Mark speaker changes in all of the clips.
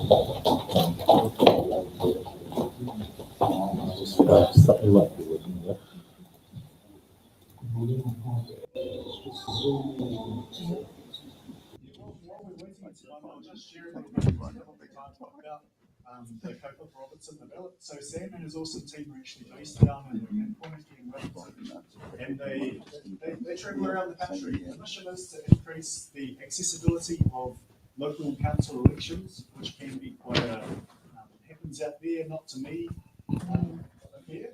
Speaker 1: The Copa Roberts and the Ballot. So Sam and his awesome team are actually based down in Cornwall and Wellington, and they travel around the country. The mission is to increase the accessibility of local council elections, which can be quite happens out there, not to me here.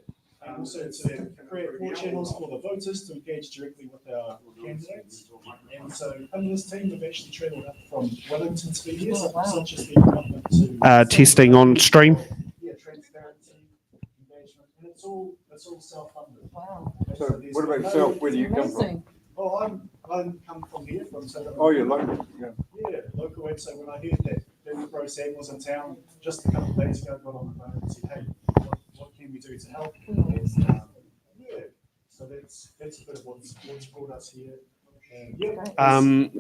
Speaker 1: And also to create 4 channels for the voters to engage directly with our candidates. And so under this team, we've actually travelled up from Wellington to be here, such as the commitment to
Speaker 2: testing on stream.
Speaker 1: Yeah, transparency, engagement, and it's all self-funded.
Speaker 3: Wow.
Speaker 4: So what about yourself? Where do you come from?
Speaker 1: Oh, I'm come from here, from South Africa.
Speaker 4: Oh, you're local. Yeah.
Speaker 1: Yeah, local. And so when I heard that David Pro Sam was in town just a couple of days ago, I got on the phone and said, hey, what can we do to help? And, yeah, so that's a bit of what's brought us here.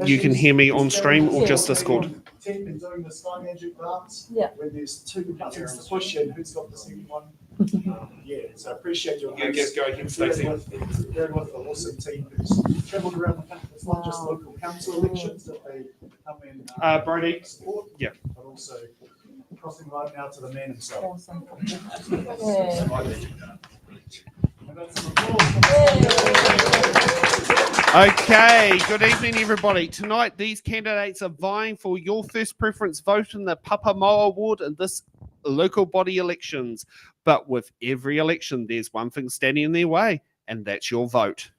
Speaker 2: You can hear me on stream or just Discord.
Speaker 1: Been doing the Sky Magic dance.
Speaker 3: Yeah.
Speaker 1: When there's 2 buttons to push and who's got the second one. Yeah, so I appreciate your
Speaker 2: Go ahead, Stacey.
Speaker 1: with the awesome team who's travelled around the country. It's not just local council elections that they come in
Speaker 2: Brody.
Speaker 1: support,
Speaker 2: Yeah.
Speaker 1: but also crossing right now to the man himself.
Speaker 3: Awesome.
Speaker 1: And that's an applause.
Speaker 2: Okay, good evening, everybody. Tonight, these candidates are vying for your first preference vote in the Pāpāmoa Ward in this local body elections. But with every election, there's one thing standing in their way, and that's your vote.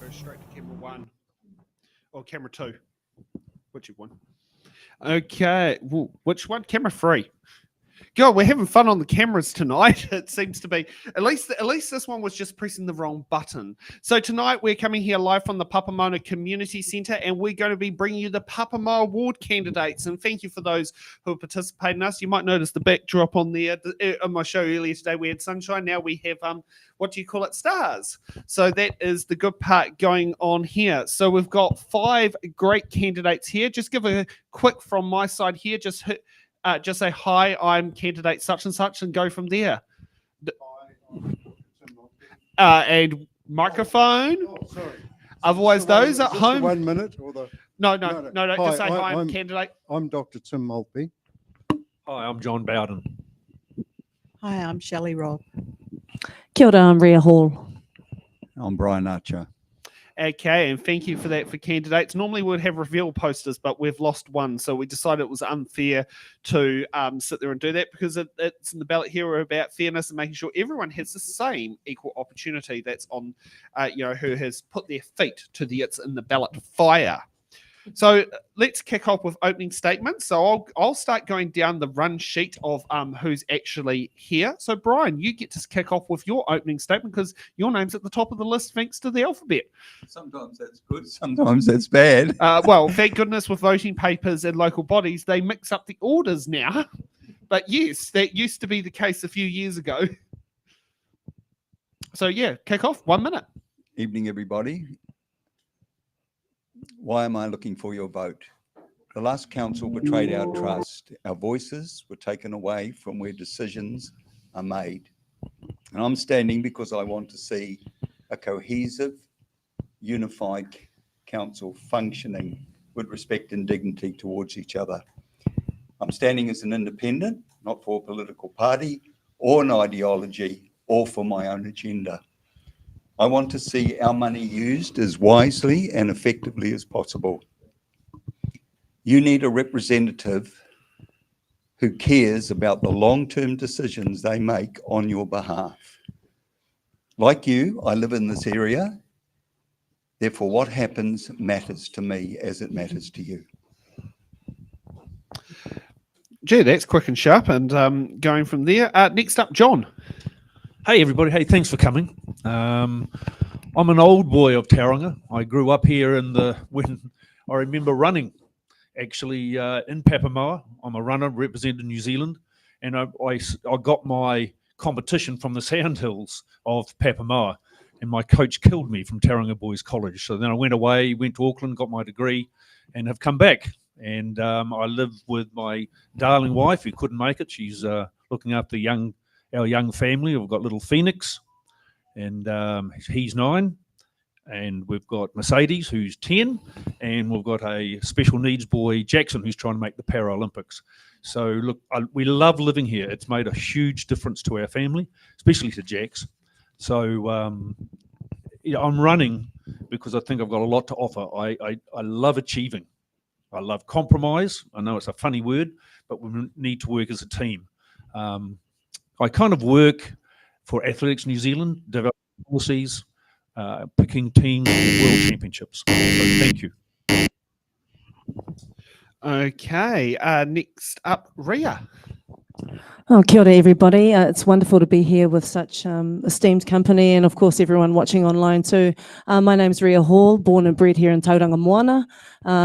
Speaker 2: Go straight to camera 1 or camera 2, whichever one. Okay, well, which one? Camera 3. God, we're having fun on the cameras tonight. It seems to be. At least this one was just pressing the wrong button. So tonight we're coming here live from the Papamoa Community Centre, and we're going to be bringing you the Pāpāmoa Ward candidates. And thank you for those who have participated in us. You might notice the backdrop on there. On my show earlier today, we had sunshine. Now we have what do you call it? Stars. So that is the good part going on here. So we've got 5 great candidates here. Just give a quick from my side here. Just say, hi, I'm candidate such and such, and go from there. And microphone.
Speaker 4: Oh, sorry.
Speaker 2: Otherwise, those at home.
Speaker 4: 1 minute. Or the...
Speaker 2: No.
Speaker 4: Hi,
Speaker 2: Just say, hi, I'm candidate.
Speaker 4: I'm Dr. Tim Maltby.
Speaker 5: Hi, I'm John Bowden.
Speaker 6: Hi, I'm Shelley Robb.
Speaker 3: Kia ora, I'm Rhea Hall.
Speaker 7: I'm Brian Archer.
Speaker 2: Okay, and thank you for that for candidates. Normally we'd have reveal posters, but we've lost one, so we decided it was unfair to sit there and do that, because it's in the ballot here about fairness and making sure everyone has the same equal opportunity. That's on, who has put their feet to the it's in the ballot fire. So let's kick off with opening statements. So I'll start going down the run sheet of who's actually here. So Brian, you get to kick off with your opening statement because your name's at the top of the list thanks to the alphabet.
Speaker 7: Sometimes that's good, sometimes that's bad.
Speaker 2: Well, thank goodness with voting papers and local bodies, they mix up the orders now. But yes, that used to be the case a few years ago. So yeah, kick off, 1 minute.
Speaker 7: Evening, everybody. Why am I looking for your vote? The last council betrayed our trust. Our voices were taken away from where decisions are made. And I'm standing because I want to see a cohesive, unified council functioning with respect and dignity towards each other. I'm standing as an independent, not for a political party or an ideology or for my own agenda. I want to see our money used as wisely and effectively as possible. You need a representative who cares about the long-term decisions they make on your behalf. Like you, I live in this area. Therefore, what happens matters to me as it matters to you.
Speaker 2: Gee, that's quick and sharp. And going from there, next up, John.
Speaker 5: Hey, everybody. Hey, thanks for coming. I'm an old boy of Tauranga. I grew up here when I remember running, actually, in Papamoa. I'm a runner, representing New Zealand. And I got my competition from the Sandhills of Papamoa. And my coach killed me from Tauranga Boys College. So then I went away, went to Auckland, got my degree, and have come back. And I live with my darling wife who couldn't make it. She's looking after our young family. We've got little Phoenix, and he's 9. And we've got Mercedes, who's 10. And we've got a special needs boy, Jackson, who's trying to make the Paralympics. So look, we love living here. It's made a huge difference to our family, especially to Jax. So I'm running because I think I've got a lot to offer. I love achieving. I love compromise. I know it's a funny word, but we need to work as a team. I kind of work for Athletics New Zealand, developing policies, picking teams for world championships. So thank you.
Speaker 2: Okay, next up, Ria.
Speaker 3: Oh, kia ora, everybody. It's wonderful to be here with such esteemed company, and of course everyone watching online too. My name's Ria Hall, born and bred here in Tauranga Moana.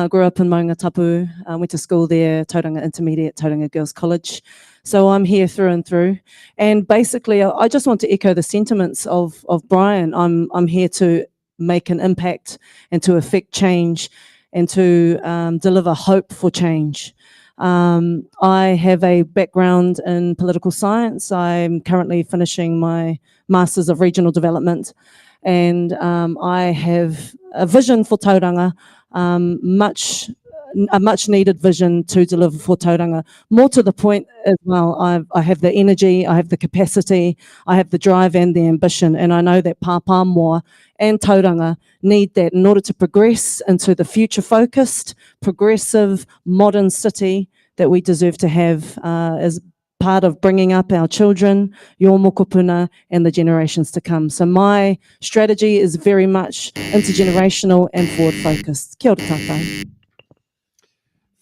Speaker 3: Grew up in Maunga Tapu, went to school there, Tauranga Intermediate, Tauranga Girls College. So I'm here through and through. And basically, I just want to echo the sentiments of Brian. I'm here to make an impact and to affect change and to deliver hope for change. I have a background in political science. I'm currently finishing my Masters of Regional Development, and I have a vision for Tauranga, a much needed vision to deliver for Tauranga. More to the point as well, I have the energy, I have the capacity, I have the drive and the ambition, and I know that Pāpāmoa and Tauranga need that in order to progress into the future-focused, progressive, modern city that we deserve to have as part of bringing up our children, your mokopuna, and the generations to come. So my strategy is very much intergenerational and forward-focused. Kia ora tātou.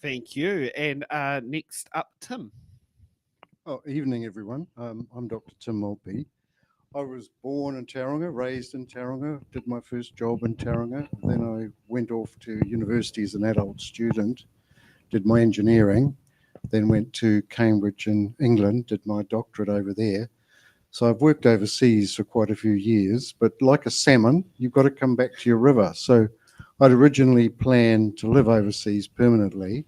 Speaker 2: Thank you. And next up, Tim.
Speaker 4: Oh, evening, everyone. I'm Dr. Tim Maltby. I was born in Tauranga, raised in Tauranga, did my first job in Tauranga. Then I went off to university as an adult student, did my engineering, then went to Cambridge in England, did my doctorate over there. So I've worked overseas for quite a few years, but like a salmon, you've got to come back to your river. So I'd originally planned to live overseas permanently.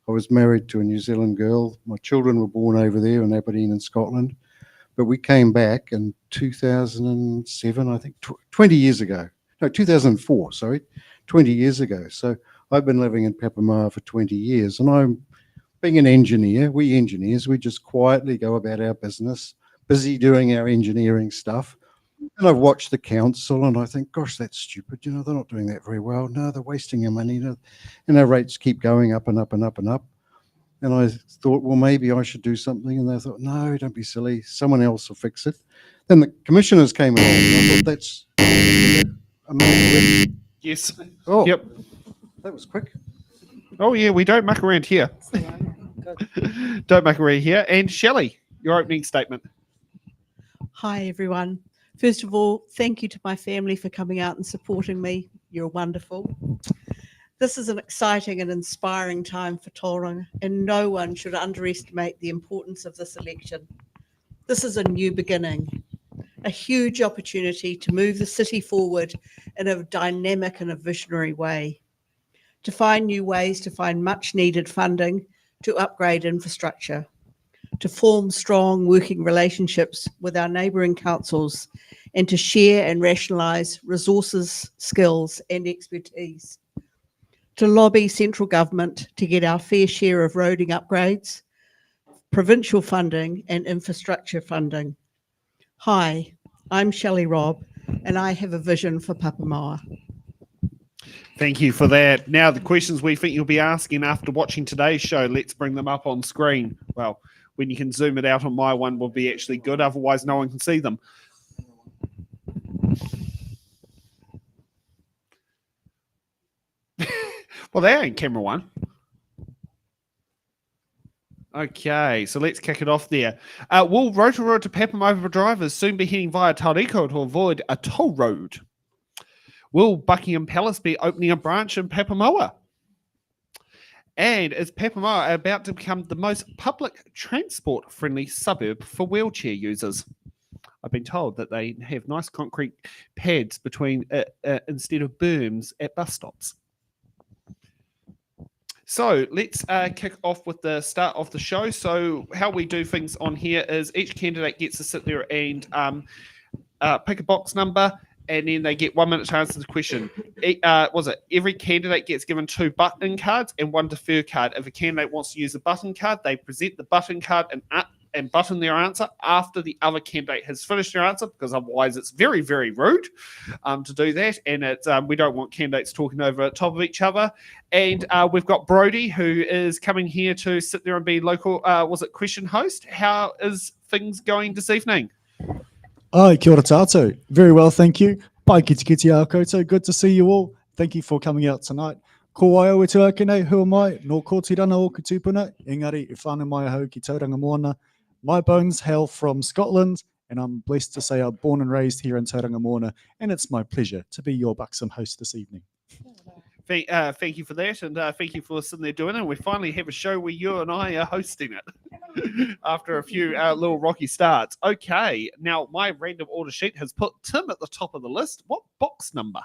Speaker 4: I was married to a New Zealand girl. My children were born over there in Aberdeen in Scotland. But we came back in 2007, I think, 20 years ago. No, 2004, sorry, 20 years ago. So I've been living in Papamoa for 20 years. And I'm being an engineer. We engineers, we just quietly go about our business, busy doing our engineering stuff. And I've watched the council and I think, gosh, that's stupid. You know, they're not doing that very well. No, they're wasting our money. And our rates keep going up and up and up and up. And I thought, well, maybe I should do something. And they thought, no, don't be silly. Someone else will fix it. Then the commissioners came along. And I thought, that's amazing.
Speaker 2: Yes.
Speaker 4: Oh,
Speaker 2: Yep.
Speaker 4: that was quick.
Speaker 2: Oh, yeah, we don't muck around here. Don't muck around here. And Shelley, your opening statement.
Speaker 6: Hi, everyone. First of all, thank you to my family for coming out and supporting me. You're wonderful. This is an exciting and inspiring time for Tauranga, and no one should underestimate the importance of this election. This is a new beginning, a huge opportunity to move the city forward in a dynamic and a visionary way. to find new ways to find much needed funding to upgrade infrastructure, to form strong working relationships with our neighbouring councils, and to share and rationalise resources, skills and expertise, to lobby central government to get our fair share of roading upgrades, provincial funding and infrastructure funding. Hi, I'm Shelley Robb and I have a vision for Papamoa.
Speaker 2: Thank you for that. Now, the questions we think you'll be asking after watching today's show, let's bring them up on screen. Well, when you can zoom it out on my one will be actually good, otherwise no one can see them. Well, they ain't camera one. Okay, so let's kick it off there. Will Rotorua to Papamoa drivers soon be heading via Tauranga to avoid a toll road? Will Buckingham Palace be opening a branch in Papamoa? And is Papamoa about to become the most public transport-friendly suburb for wheelchair users? I've been told that they have nice concrete pads between instead of berms at bus stops. So let's kick off with the start of the show. So how we do things on here is each candidate gets to sit there and pick a box number, and then they get 1 minute to answer the question. Every candidate gets given 2 button cards and 1 defer card. If a candidate wants to use a button card, they present the button card and button their answer after the other candidate has finished their answer, because otherwise it's very, very rude to do that. And it's we don't want candidates talking over the top of each other. And we've got Brodie, who is coming here to sit there and be local, question host. How is things going this evening?
Speaker 8: Ai, kia ora tātou. Very well, thank you. Pai kiti kiti a koutou. Good to see you all. Thank you for coming out tonight. Ko ai o e tuakene, who am I? No ko tirana o ki tūpuna. Engari, e whānau mai ahau ki Tauranga Moana. My bones hail from Scotland, and I'm blessed to say I'm born and raised here in Tauranga Moana, and it's my pleasure to be your buxom host this evening.
Speaker 2: Thank you for that, and thank you for sitting there doing it. We finally have a show where you and I are hosting it after a few little rocky starts. Okay, now my random order sheet has put Tim at the top of the list. What box number?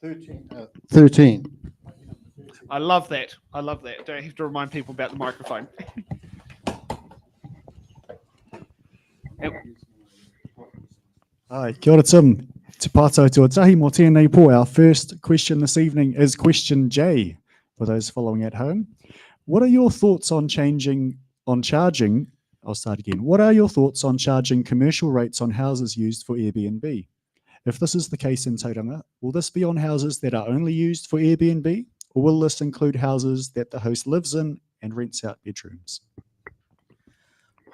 Speaker 4: 13.
Speaker 2: I love that. I love that. Don't have to remind people about the microphone.
Speaker 8: Ai, kia ora Tim. Te pātau tuatahi mō tēnei pō. Our first question this evening is question J, for those following at home. What are your thoughts on charging, I'll start again. What are your thoughts on charging commercial rates on houses used for Airbnb? If this is the case in Tauranga, will this be on houses that are only used for Airbnb, or will this include houses that the host lives in and rents out bedrooms?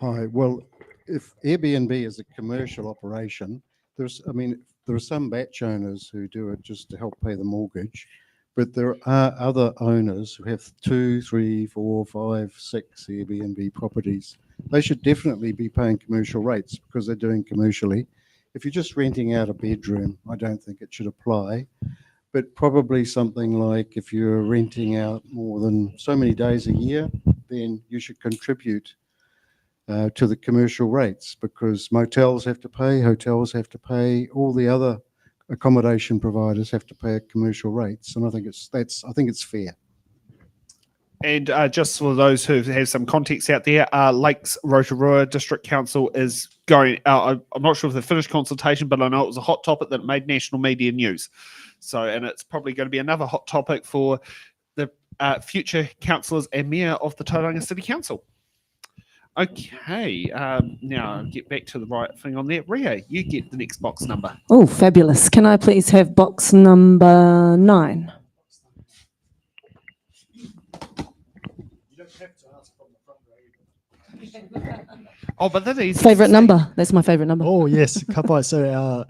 Speaker 4: Hi, well, if Airbnb is a commercial operation, there are some batch owners who do it just to help pay the mortgage, but there are other owners who have 2, 3, 4, 5, 6 Airbnb properties. They should definitely be paying commercial rates because they're doing commercially. If you're just renting out a bedroom, I don't think it should apply, but probably something like if you're renting out more than so many days a year, then you should contribute to the commercial rates, because motels have to pay, hotels have to pay, all the other accommodation providers have to pay commercial rates, and I think it's fair.
Speaker 2: And just for those who have some context out there, Lakes Rotorua District Council is going out. I'm not sure if they finished consultation, but I know it was a hot topic that made national media news. So, and it's probably going to be another hot topic for the future councillors and mayor of the Tauranga City Council. Okay, now I'll get back to the right thing on there. Ria, you get the next box number.
Speaker 3: Oh, fabulous. Can I please have box number 9?
Speaker 1: You don't have to ask from the front row.
Speaker 2: Oh, but that is
Speaker 3: Favorite number. That's my favorite number.
Speaker 8: Oh, yes. Ka pai. So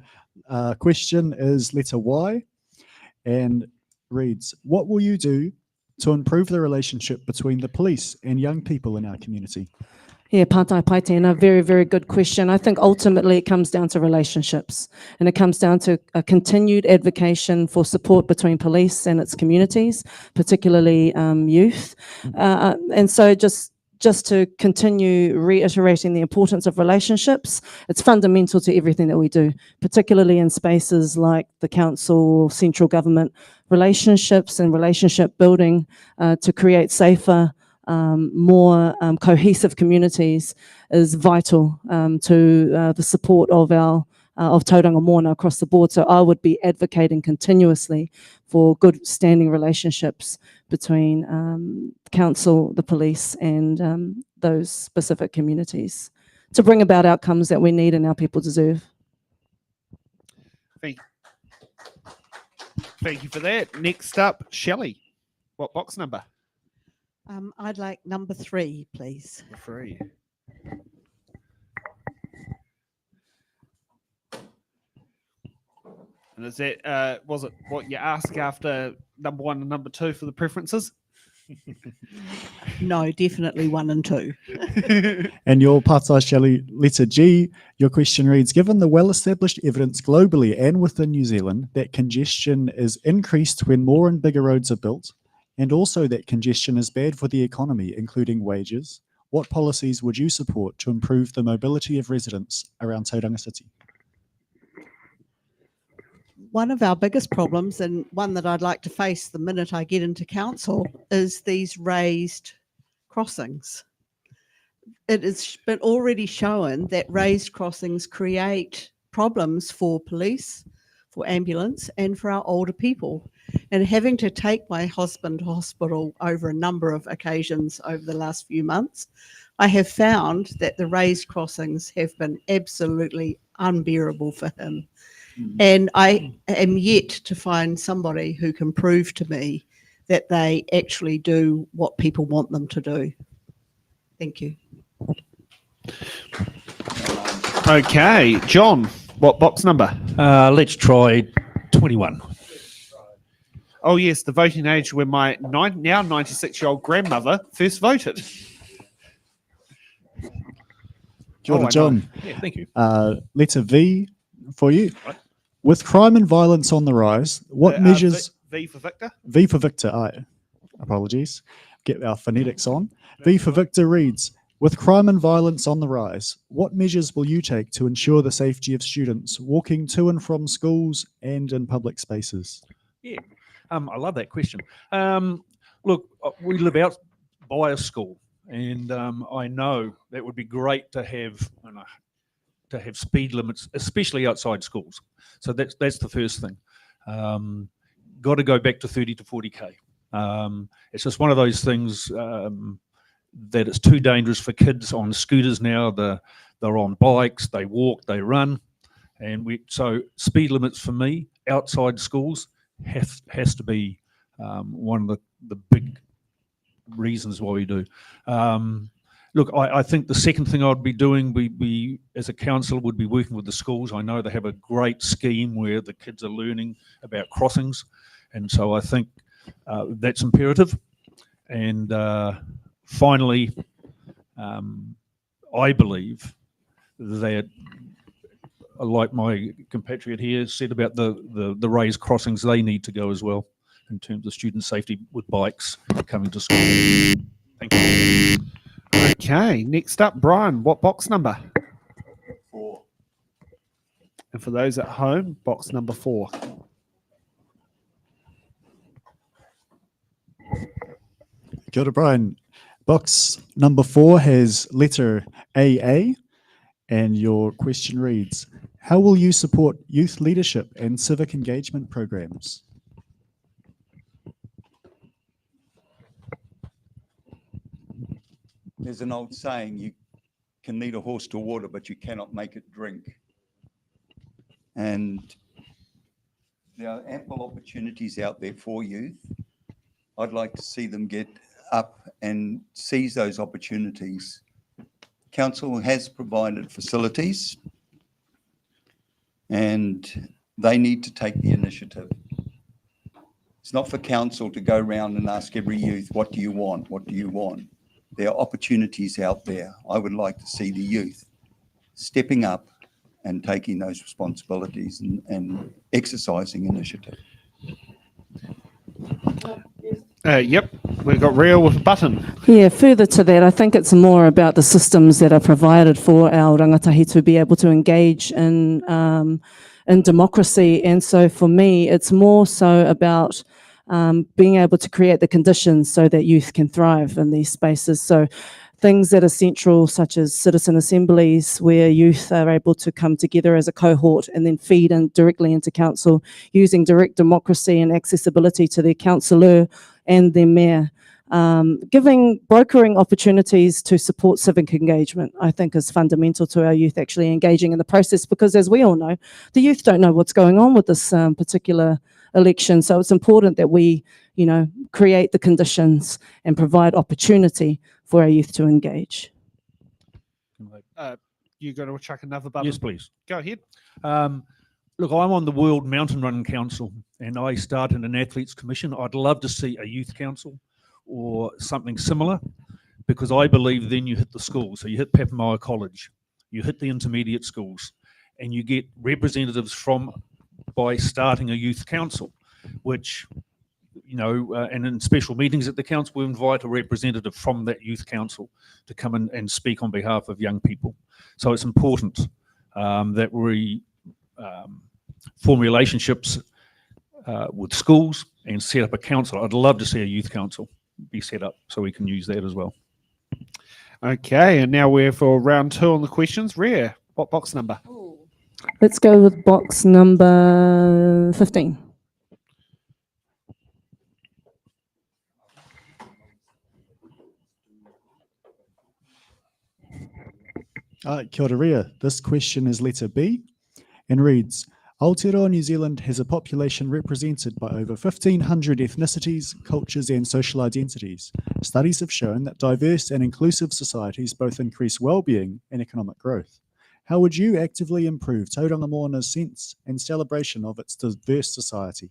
Speaker 8: our question is letter Y and reads, what will you do to improve the relationship between the police and young people in our community?
Speaker 3: Yeah, pātai pai tēnā, very, very good question. I think ultimately it comes down to relationships, and it comes down to a continued advocacy for support between police and its communities, particularly youth. And so just just to continue reiterating the importance of relationships. It's fundamental to everything that we do, particularly in spaces like the council, central government. Relationships and relationship building to create safer, more cohesive communities is vital to the support of Tauranga Moana across the board. So I would be advocating continuously for good standing relationships between council, the police, and those specific communities to bring about outcomes that we need and our people deserve.
Speaker 2: Thank you for that. Next up, Shelley. What box number?
Speaker 6: I'd like number 3, please.
Speaker 2: Number 3. And is that, was it what you asked after number 1 and number 2 for the preferences?
Speaker 6: No, definitely 1 and 2.
Speaker 8: And your part-size Shelley, letter G, your question reads, given the well-established evidence globally and within New Zealand that congestion is increased when more and bigger roads are built, and also that congestion is bad for the economy, including wages, what policies would you support to improve the mobility of residents around Tauranga City?
Speaker 6: One of our biggest problems, and one that I'd like to face the minute I get into council, is these raised crossings. It has been already shown that raised crossings create problems for police, for ambulance, and for our older people. And having to take my husband to hospital over a number of occasions over the last few months, I have found that the raised crossings have been absolutely unbearable for him. And I am yet to find somebody who can prove to me that they actually do what people want them to do. Thank you.
Speaker 2: Okay, John, what box number?
Speaker 5: Let's try 21.
Speaker 2: Oh yes, the voting age when my now 96-year-old grandmother first voted.
Speaker 8: Kia ora, John.
Speaker 5: Yeah, thank you.
Speaker 8: Letter V for you.
Speaker 5: Right.
Speaker 8: With crime and violence on the rise, what measures...
Speaker 2: V for Victor?
Speaker 8: V for Victor, apologies. Get our phonetics on. V for Victor reads, with crime and violence on the rise, what measures will you take to ensure the safety of students walking to and from schools and in public spaces?
Speaker 5: Yeah, I love that question. Look, we live out by a school, and I know that would be great to have speed limits, especially outside schools. So that's the first thing. Got to go back to 30 to 40k. It's just one of those things that it's too dangerous for kids on scooters now. They're on bikes, they walk, they run, and so speed limits for me outside schools has to be one of the big reasons why we do. Look, I think the second thing I'd be doing, we as a council would be working with the schools. I know they have a great scheme where the kids are learning about crossings, and so I think that's imperative. And finally, I believe that, like my compatriot here said about the raised crossings, they need to go as well in terms of student safety with bikes coming to school. Thank you.
Speaker 2: Okay, next up, Brian, what box number?
Speaker 7: 4.
Speaker 2: And for those at home, box number 4.
Speaker 8: Kia ora, Brian. Box number 4 has letter AA, and your question reads, how will you support youth leadership and civic engagement programs?
Speaker 7: There's an old saying, you can lead a horse to water, but you cannot make it drink. And there are ample opportunities out there for youth. I'd like to see them get up and seize those opportunities. Council has provided facilities and they need to take the initiative. It's not for council to go around and ask every youth, what do you want? What do you want? There are opportunities out there. I would like to see the youth stepping up and taking those responsibilities and exercising initiative.
Speaker 2: Yep. We've got Rio with a button.
Speaker 3: Yeah, further to that, I think it's more about the systems that are provided for our rangatahi to be able to engage in democracy. And so for me, it's more so about being able to create the conditions so that youth can thrive in these spaces. So things that are central, such as citizen assemblies, where youth are able to come together as a cohort and then feed in directly into council, using direct democracy and accessibility to their councillor and their mayor. Brokering opportunities to support civic engagement, I think, is fundamental to our youth actually engaging in the process, because as we all know, the youth don't know what's going on with this particular election. So it's important that we, create the conditions and provide opportunity for our youth to engage.
Speaker 2: You going to chuck another button?
Speaker 5: Yes, please.
Speaker 2: Go ahead.
Speaker 5: Look, I'm on the World Mountain Running Council, and I started an athletes commission. I'd love to see a youth council or something similar, because I believe then you hit the schools. So you hit Papamoa College, you hit the intermediate schools, and you get representatives by starting a youth council, which, and in special meetings at the council, we invite a representative from that youth council to come in and speak on behalf of young people. So it's important that we form relationships with schools and set up a council. I'd love to see a youth council be set up so we can use that as well.
Speaker 2: Okay, and now we're for round 2 on the questions. Rhea, what box number?
Speaker 3: Let's go with box number 15.
Speaker 8: Kia ora ria. This question is letter B and reads, Aotearoa New Zealand has a population represented by over 1,500 ethnicities, cultures and social identities. Studies have shown that diverse and inclusive societies both increase well-being and economic growth. How would you actively improve Tauranga Moana's sense and celebration of its diverse society?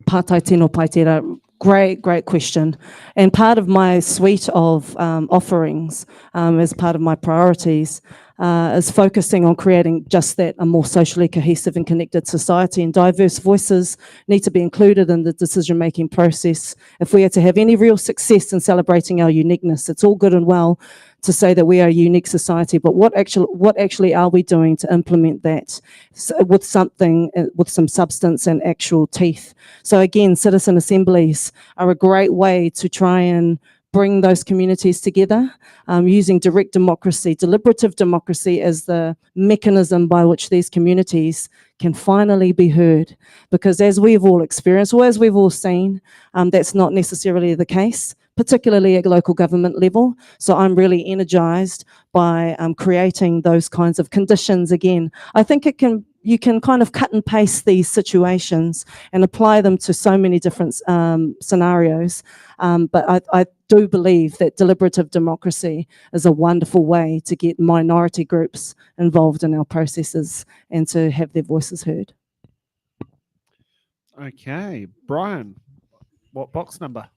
Speaker 3: Pātai tino pai tērā. Great question. And part of my suite of offerings, as part of my priorities, is focusing on creating just that, a more socially cohesive and connected society, and diverse voices need to be included in the decision-making process. If we are to have any real success in celebrating our uniqueness, it's all good and well to say that we are a unique society, but what actually are we doing to implement that with some substance and actual teeth? So again, citizen assemblies are a great way to try and bring those communities together, using direct democracy, deliberative democracy as the mechanism by which these communities can finally be heard. Because as we've all experienced, or as we've all seen, that's not necessarily the case, particularly at local government level. So I'm really energized by creating those kinds of conditions again. I think you can kind of cut and paste these situations and apply them to so many different scenarios. But I do believe that deliberative democracy is a wonderful way to get minority groups involved in our processes and to have their voices heard.
Speaker 2: Okay, Brian, what box number?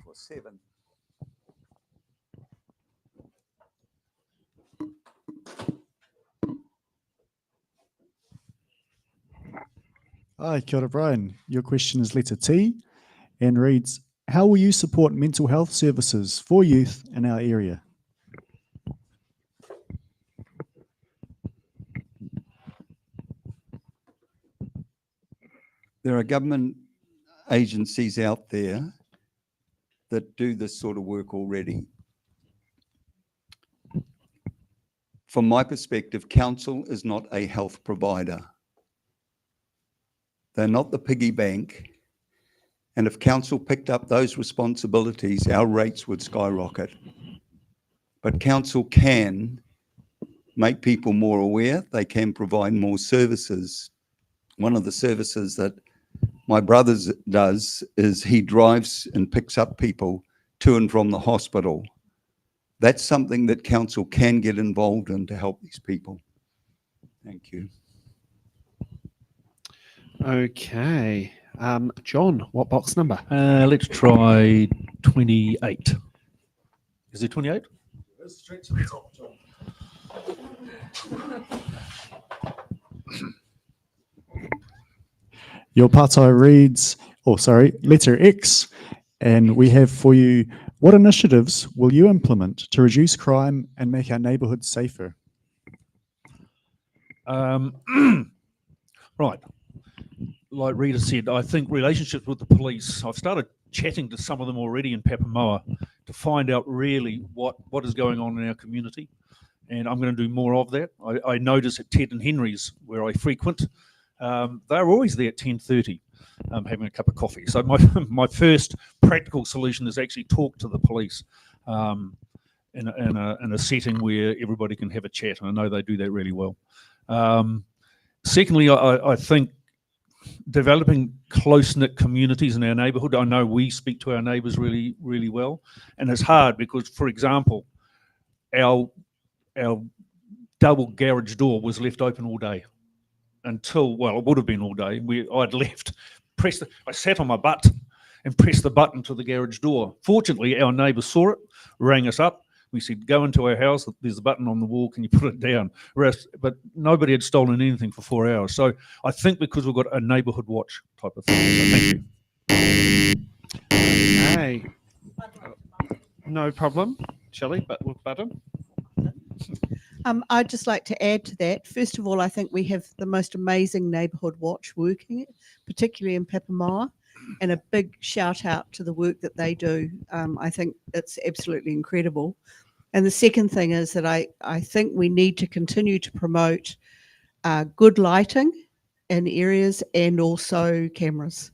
Speaker 7: For 7.
Speaker 8: Hi, kia ora, Brian. Your question is letter T and reads, how will you support mental health services for youth in our area?
Speaker 7: There are government agencies out there that do this sort of work already. From my perspective, council is not a health provider. They're not the piggy bank. And if council picked up those responsibilities, our rates would skyrocket. But council can make people more aware. They can provide more services. One of the services that my brother does is he drives and picks up people to and from the hospital. That's something that council can get involved in to help these people. Thank you.
Speaker 2: Okay. John, what box number?
Speaker 5: Let's try 28. Is it 28?
Speaker 8: Your pātai reads, letter X, And we have for you, what initiatives will you implement to reduce crime and make our neighbourhoods safer?
Speaker 5: Right. Like Rita said, I think relationships with the police, I've started chatting to some of them already in Papamoa to find out really what is going on in our community. And I'm going to do more of that. I notice at Ted and Henry's, where I frequent, they're always there at 10:30 having a cup of coffee. So my first practical solution is actually talk to the police in a setting where everybody can have a chat. And I know they do that really well. Secondly, I think developing close-knit communities in our neighbourhood. I know we speak to our neighbours really, really well. And it's hard because, for example, our double garage door was left open all day until, well, it would have been all day. I'd left, I sat on my butt and pressed the button to the garage door. Fortunately, our neighbour saw it, rang us up. We said, go into our house, there's a button on the wall, can you put it down? But nobody had stolen anything for 4 hours. So I think because we've got a neighbourhood watch type of thing. So thank you.
Speaker 2: Hey. No problem, Shelley, but with button.
Speaker 6: I'd just like to add to that. First of all, I think we have the most amazing neighbourhood watch working, particularly in Papamoa, and a big shout out to the work that they do. I think it's absolutely incredible. And the second thing is that I think we need to continue to promote good lighting in areas and also cameras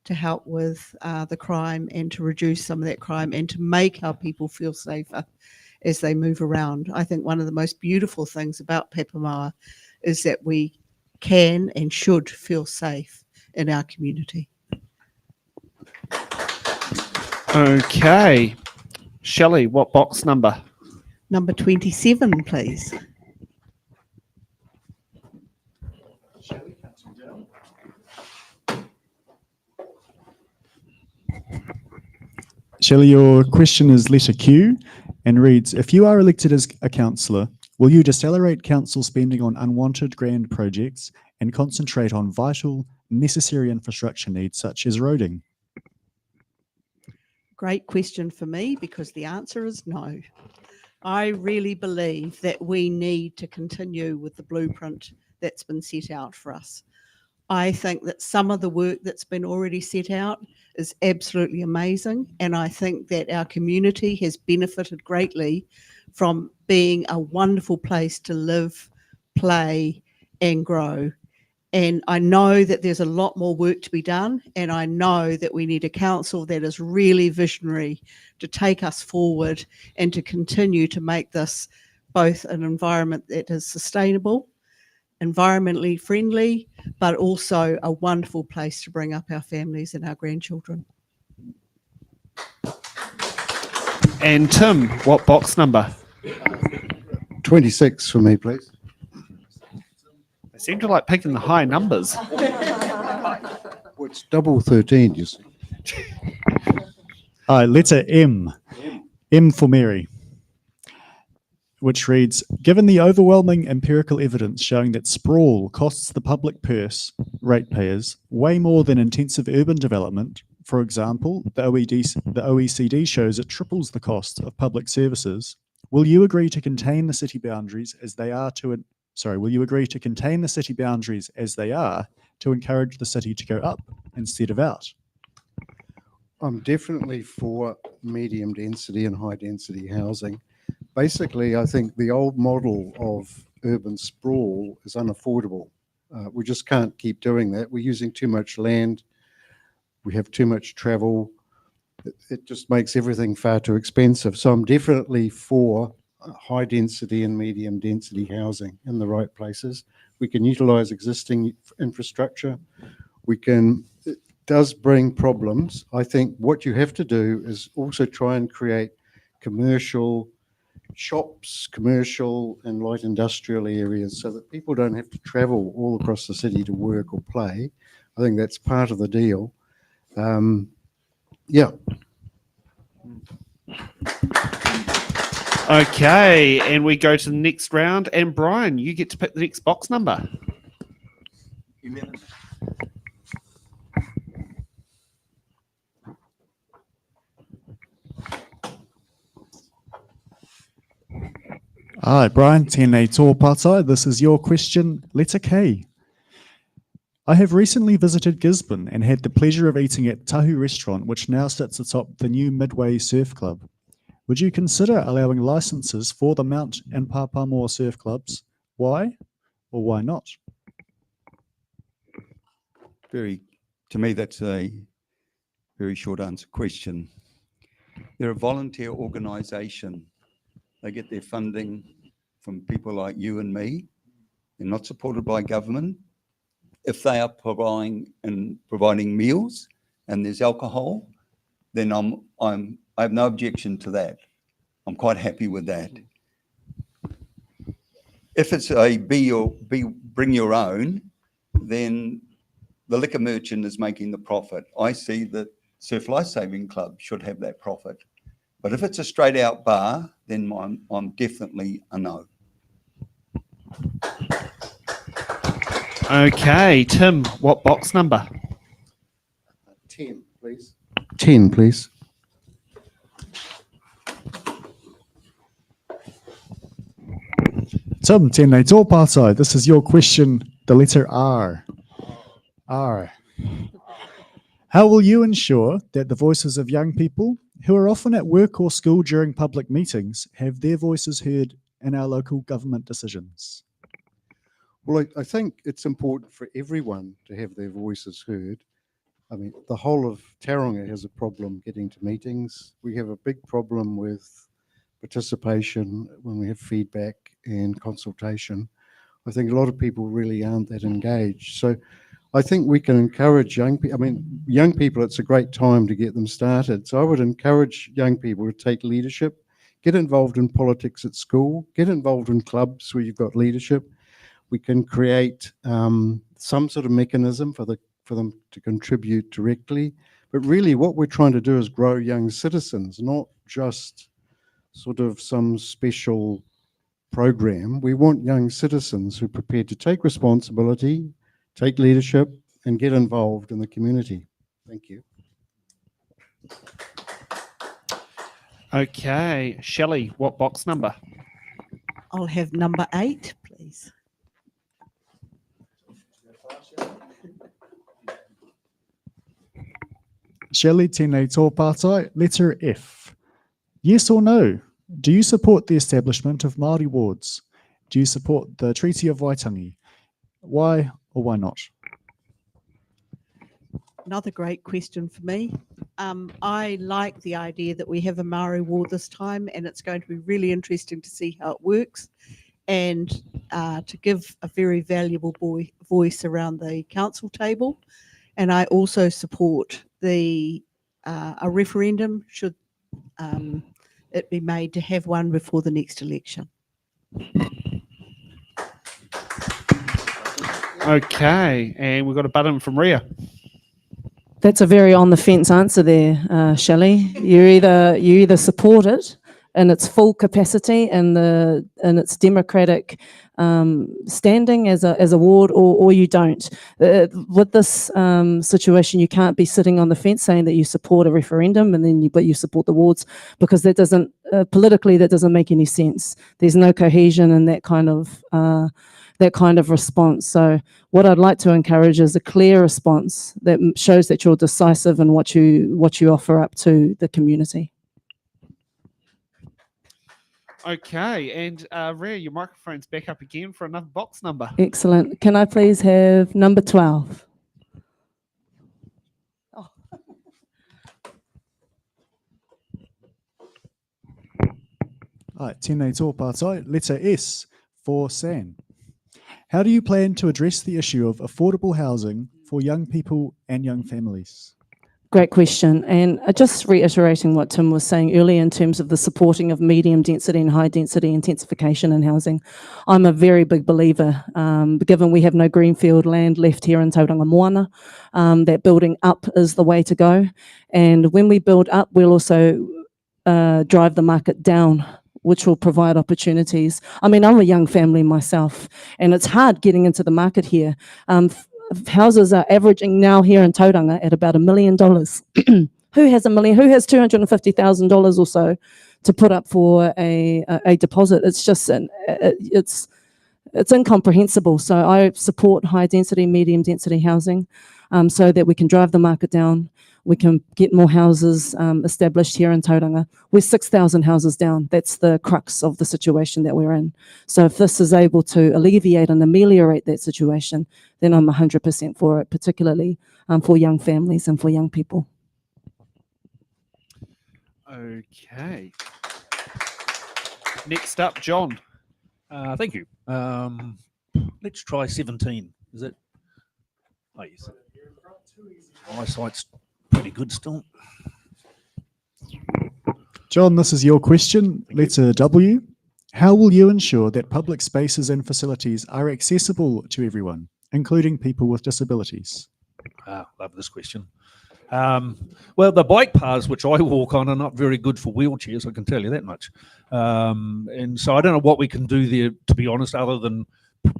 Speaker 6: to help with the crime and to reduce some of that crime and to make our people feel safer as they move around. I think one of the most beautiful things about Papamoa is that we can and should feel safe in our community.
Speaker 2: Okay. Shelley, what box number?
Speaker 6: Number 27, please.
Speaker 8: Shelley, your question is letter Q and reads, if you are elected as a councillor, will you decelerate council spending on unwanted grand projects and concentrate on vital, necessary infrastructure needs such as roading?
Speaker 6: Great question for me because the answer is no. I really believe that we need to continue with the blueprint that's been set out for us. I think that some of the work that's been already set out is absolutely amazing, and I think that our community has benefited greatly from being a wonderful place to live, play, and grow. And I know that there's a lot more work to be done, and I know that we need a council that is really visionary to take us forward and to continue to make this both an environment that is sustainable, environmentally friendly, but also a wonderful place to bring up our families and our grandchildren.
Speaker 2: And Tim, what box number?
Speaker 4: 26 for me, please.
Speaker 2: They seem to like picking the high numbers.
Speaker 4: Well, it's double 13, you see.
Speaker 8: Letter M. M for Mary, which reads, given the overwhelming empirical evidence showing that sprawl costs the public purse, ratepayers, way more than intensive urban development, for example, the OECD shows it triples the cost of public services, will you agree to contain the city boundaries as they are to encourage the city to go up instead of out?
Speaker 4: I'm definitely for medium density and high density housing. Basically, I think the old model of urban sprawl is unaffordable. We just can't keep doing that. We're using too much land. We have too much travel. It just makes everything far too expensive. So I'm definitely for high density and medium density housing in the right places. We can utilize existing infrastructure. It does bring problems. I think what you have to do is also try and create commercial shops, commercial and light industrial areas so that people don't have to travel all across the city to work or play. I think that's part of the deal. Yeah.
Speaker 2: Okay, and we go to the next round. And Brian, you get to pick the next box number.
Speaker 7: 11.
Speaker 8: Hi, Brian, tēnei tō pātai. This is your question, letter K. I have recently visited Gisborne and had the pleasure of eating at Tahu Restaurant, which now sits atop the new Midway Surf Club. Would you consider allowing licenses for the Mount and Pāpāmoa surf clubs? Why or why not?
Speaker 7: To me, that's a very short answer question. They're a volunteer organisation. They get their funding from people like you and me. They're not supported by government. If they are providing meals and there's alcohol, then I have no objection to that. I'm quite happy with that. If it's a bring your own, then the liquor merchant is making the profit. I see that Surf Lifesaving Club should have that profit. But if it's a straight out bar, then I'm definitely a no.
Speaker 2: Okay, Tim, what box number?
Speaker 4: 10, please. 10, please.
Speaker 8: Tim, tēnei tō pātai. This is your question, the letter R. R. How will you ensure that the voices of young people who are often at work or school during public meetings have their voices heard in our local government decisions?
Speaker 4: Well, I think it's important for everyone to have their voices heard. I mean, the whole of Tauranga has a problem getting to meetings. We have a big problem with participation when we have feedback and consultation. I think a lot of people really aren't that engaged. So I think we can encourage young people. I mean, young people, it's a great time to get them started. So I would encourage young people to take leadership, get involved in politics at school, get involved in clubs where you've got leadership. We can create some sort of mechanism for them to contribute directly. But really what we're trying to do is grow young citizens, not just sort of some special program. We want young citizens who are prepared to take responsibility, take leadership, and get involved in the community. Thank you.
Speaker 2: Okay, Shelley, what box number?
Speaker 6: I'll have number 8, please.
Speaker 8: Shelley, tēnei tō pātai. Letter F. Yes or no? Do you support the establishment of Māori wards? Do you support the Treaty of Waitangi? Why or why not?
Speaker 6: Another great question for me. I like the idea that we have a Māori ward this time, and it's going to be really interesting to see how it works and to give a very valuable voice around the council table. And I also support a referendum should it be made to have one before the next election.
Speaker 2: Okay, and we've got a button from Ria.
Speaker 3: That's a very on the fence answer there, Shelley. You either support it in its full capacity and its democratic standing as a ward, or you don't. With this situation, you can't be sitting on the fence saying that you support a referendum but you support the wards, because that doesn't politically make any sense. There's no cohesion in that kind of response. So what I'd like to encourage is a clear response that shows that you're decisive in what you offer up to the community.
Speaker 2: Okay, and Ria, your microphone's back up again for another box number.
Speaker 3: Excellent. Can I please have number 12? Oh.
Speaker 8: Tēnei tō pātai. Letter S for San. How do you plan to address the issue of affordable housing for young people and young families?
Speaker 3: Great question. And just reiterating what Tim was saying earlier in terms of the supporting of medium density and high density intensification in housing, I'm a very big believer, given we have no greenfield land left here in Tauranga Moana, that building up is the way to go. And when we build up, we'll also drive the market down, which will provide opportunities. I mean, I'm a young family myself, and it's hard getting into the market here. Houses are averaging now here in Tauranga at about $1 million. Who has $1 million? Who has $250,000 or so to put up for a deposit? It's just it's incomprehensible. So I support high density, medium density housing, so that we can drive the market down. We can get more houses established here in Tauranga. We're 6,000 houses down. That's the crux of the situation that we're in. So if this is able to alleviate and ameliorate that situation, then I'm 100% for it, particularly for young families and for young people.
Speaker 2: Okay. Next up, John.
Speaker 5: Thank you. Let's try 17. Is it? Oh, yes. My eyesight's pretty good still.
Speaker 8: John, this is your question. Letter W. How will you ensure that public spaces and facilities are accessible to everyone, including people with disabilities?
Speaker 5: Love this question. Well, the bike paths which I walk on are not very good for wheelchairs, I can tell you that much. And so I don't know what we can do there, to be honest, other than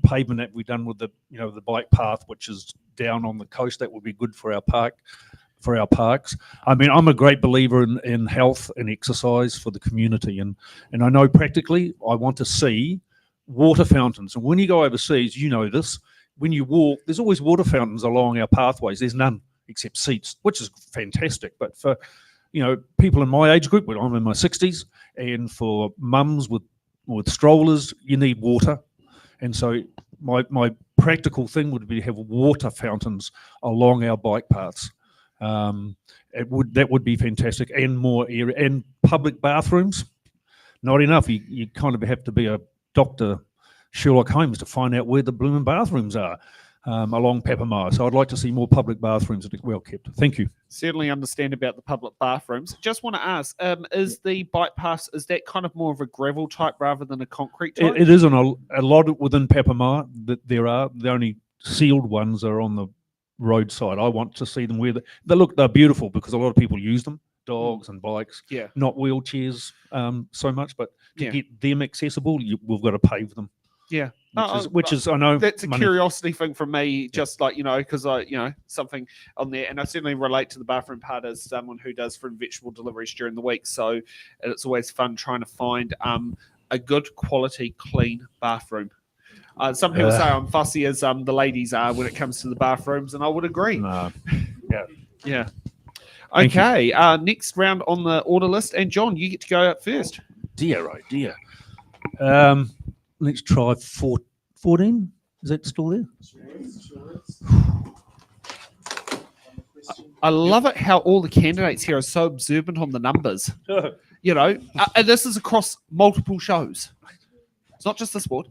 Speaker 5: pavement that we've done with the, the bike path, which is down on the coast. That would be good for our parks. I mean, I'm a great believer in health and exercise for the community, and I know practically I want to see water fountains. And when you go overseas, you know this, when you walk, there's always water fountains along our pathways. There's none except seats, which is fantastic. But for people in my age group, when I'm in my 60s, and for mums with strollers, you need water. And so my practical thing would be to have water fountains along our bike paths. That would be fantastic, and more area, and public bathrooms. Not enough. You kind of have to be a Dr. Sherlock Holmes to find out where the blooming bathrooms are along Papamoa. So I'd like to see more public bathrooms that are well kept. Thank you.
Speaker 2: Certainly understand about the public bathrooms. Just want to ask, is the bike path, is that kind of more of a gravel type rather than a concrete type?
Speaker 5: It is on a lot within Papamoa that there are. The only sealed ones are on the roadside. I want to see them where they're beautiful, because a lot of people use them, dogs and bikes.
Speaker 2: Yeah.
Speaker 5: Not wheelchairs so much, but to
Speaker 2: Yeah.
Speaker 5: get them accessible, we've got to pave them.
Speaker 2: Yeah.
Speaker 5: Which is I know
Speaker 2: that's a
Speaker 5: money.
Speaker 2: curiosity thing from me, just like, because something on there, and I certainly relate to the bathroom part as someone who does fruit and vegetable deliveries during the week. So it's always fun trying to find a good quality, clean bathroom. Some people say I'm fussy as the ladies are when it comes to the bathrooms, and I would agree.
Speaker 5: No. Yeah.
Speaker 2: Yeah.
Speaker 5: Thank
Speaker 2: Okay. Next round on the order list, and John, you get to go up first.
Speaker 5: Dear, oh dear. Let's try 14. Is that still there?
Speaker 2: I love it how all the candidates here are so observant on the numbers. And this is across multiple shows. It's not just this board.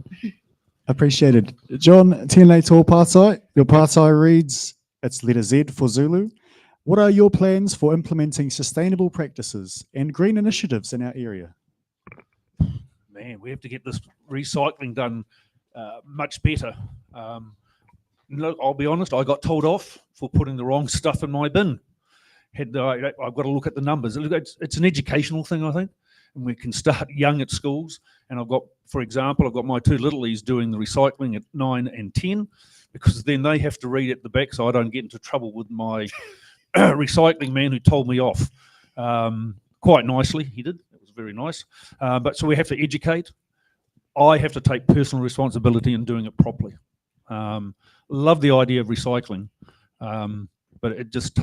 Speaker 8: Appreciated. John, tēnei tō pātai. Your pātai reads, it's letter Z for Zulu. What are your plans for implementing sustainable practices and green initiatives in our area?
Speaker 5: Man, we have to get this recycling done much better. Look, I'll be honest, I got told off for putting the wrong stuff in my bin. I've got to look at the numbers. It's an educational thing, I think, and we can start young at schools. And for example, I've got my two littlies doing the recycling at 9 and 10, because then they have to read at the back so I don't get into trouble with my recycling man who told me off. Quite nicely, he did. Very nice. But so we have to educate. I have to take personal responsibility in doing it properly. Love the idea of recycling, but it just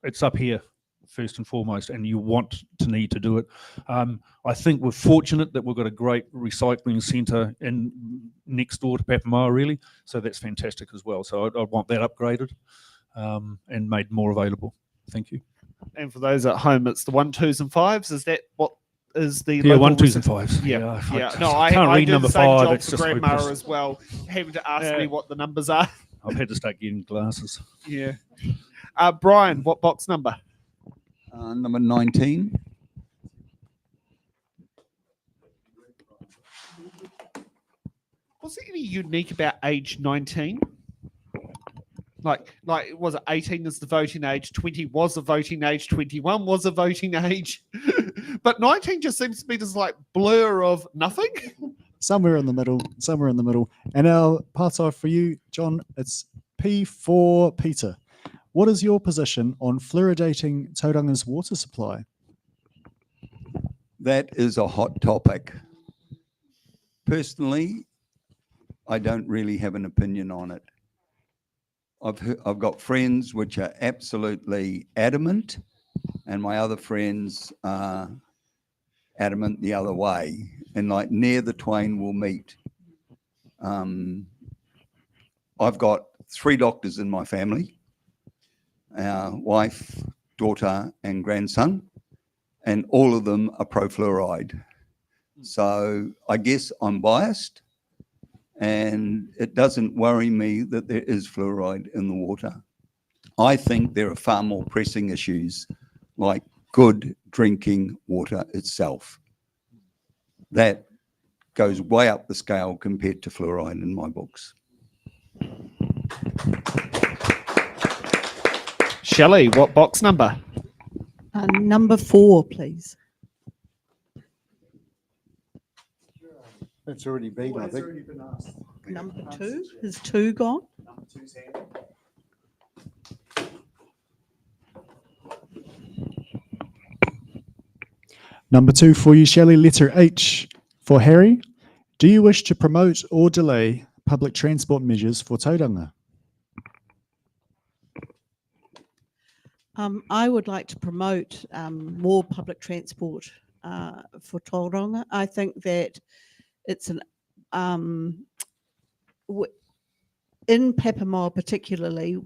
Speaker 5: it's up here first and foremost, and you need to do it. I think we're fortunate that we've got a great recycling centre next door to Papamoa, really. So that's fantastic as well. So I want that upgraded and made more available. Thank you.
Speaker 2: And for those at home, it's the 1, 2s, and 5s. Is that what is the
Speaker 5: Yeah,
Speaker 2: local
Speaker 5: 1, 2s, and 5s.
Speaker 2: Yeah.
Speaker 5: No,
Speaker 2: I
Speaker 5: can't read
Speaker 2: do
Speaker 5: number
Speaker 2: the same
Speaker 5: 5.
Speaker 2: job
Speaker 5: It's
Speaker 2: for
Speaker 5: just
Speaker 2: Grandma
Speaker 5: hopeless.
Speaker 2: as well, having to ask me what the numbers are.
Speaker 5: I've had to start getting glasses.
Speaker 2: Yeah. Brian, what box number?
Speaker 7: Number 19.
Speaker 2: Was there any unique about age 19? Like, was it 18 is the voting age, 20 was the voting age, 21 was the voting age, but 19 just seems to be this like blur of nothing.
Speaker 8: Somewhere in the middle. And our pātai for you, John, it's P for Peter. What is your position on fluoridating Tauranga's water supply?
Speaker 7: That is a hot topic. Personally, I don't really have an opinion on it. I've got friends which are absolutely adamant, and my other friends are adamant the other way, and like near the twain will meet. I've got 3 doctors in my family, wife, daughter, and grandson, and all of them are pro-fluoride. So I guess I'm biased, and it doesn't worry me that there is fluoride in the water. I think there are far more pressing issues like good drinking water itself. That goes way up the scale compared to fluoride in my books.
Speaker 2: Shelley, what box number?
Speaker 6: Number 4, please.
Speaker 4: That's already been, I
Speaker 1: It's
Speaker 4: think.
Speaker 1: already been asked.
Speaker 6: Number 2. Is 2 gone?
Speaker 1: Number 2's handed.
Speaker 8: Number 2 for you, Shelley, letter H. For Harry, do you wish to promote or delay public transport measures for Tauranga?
Speaker 6: I would like to promote more public transport for Tauranga. I think that it's an in Papamoa particularly,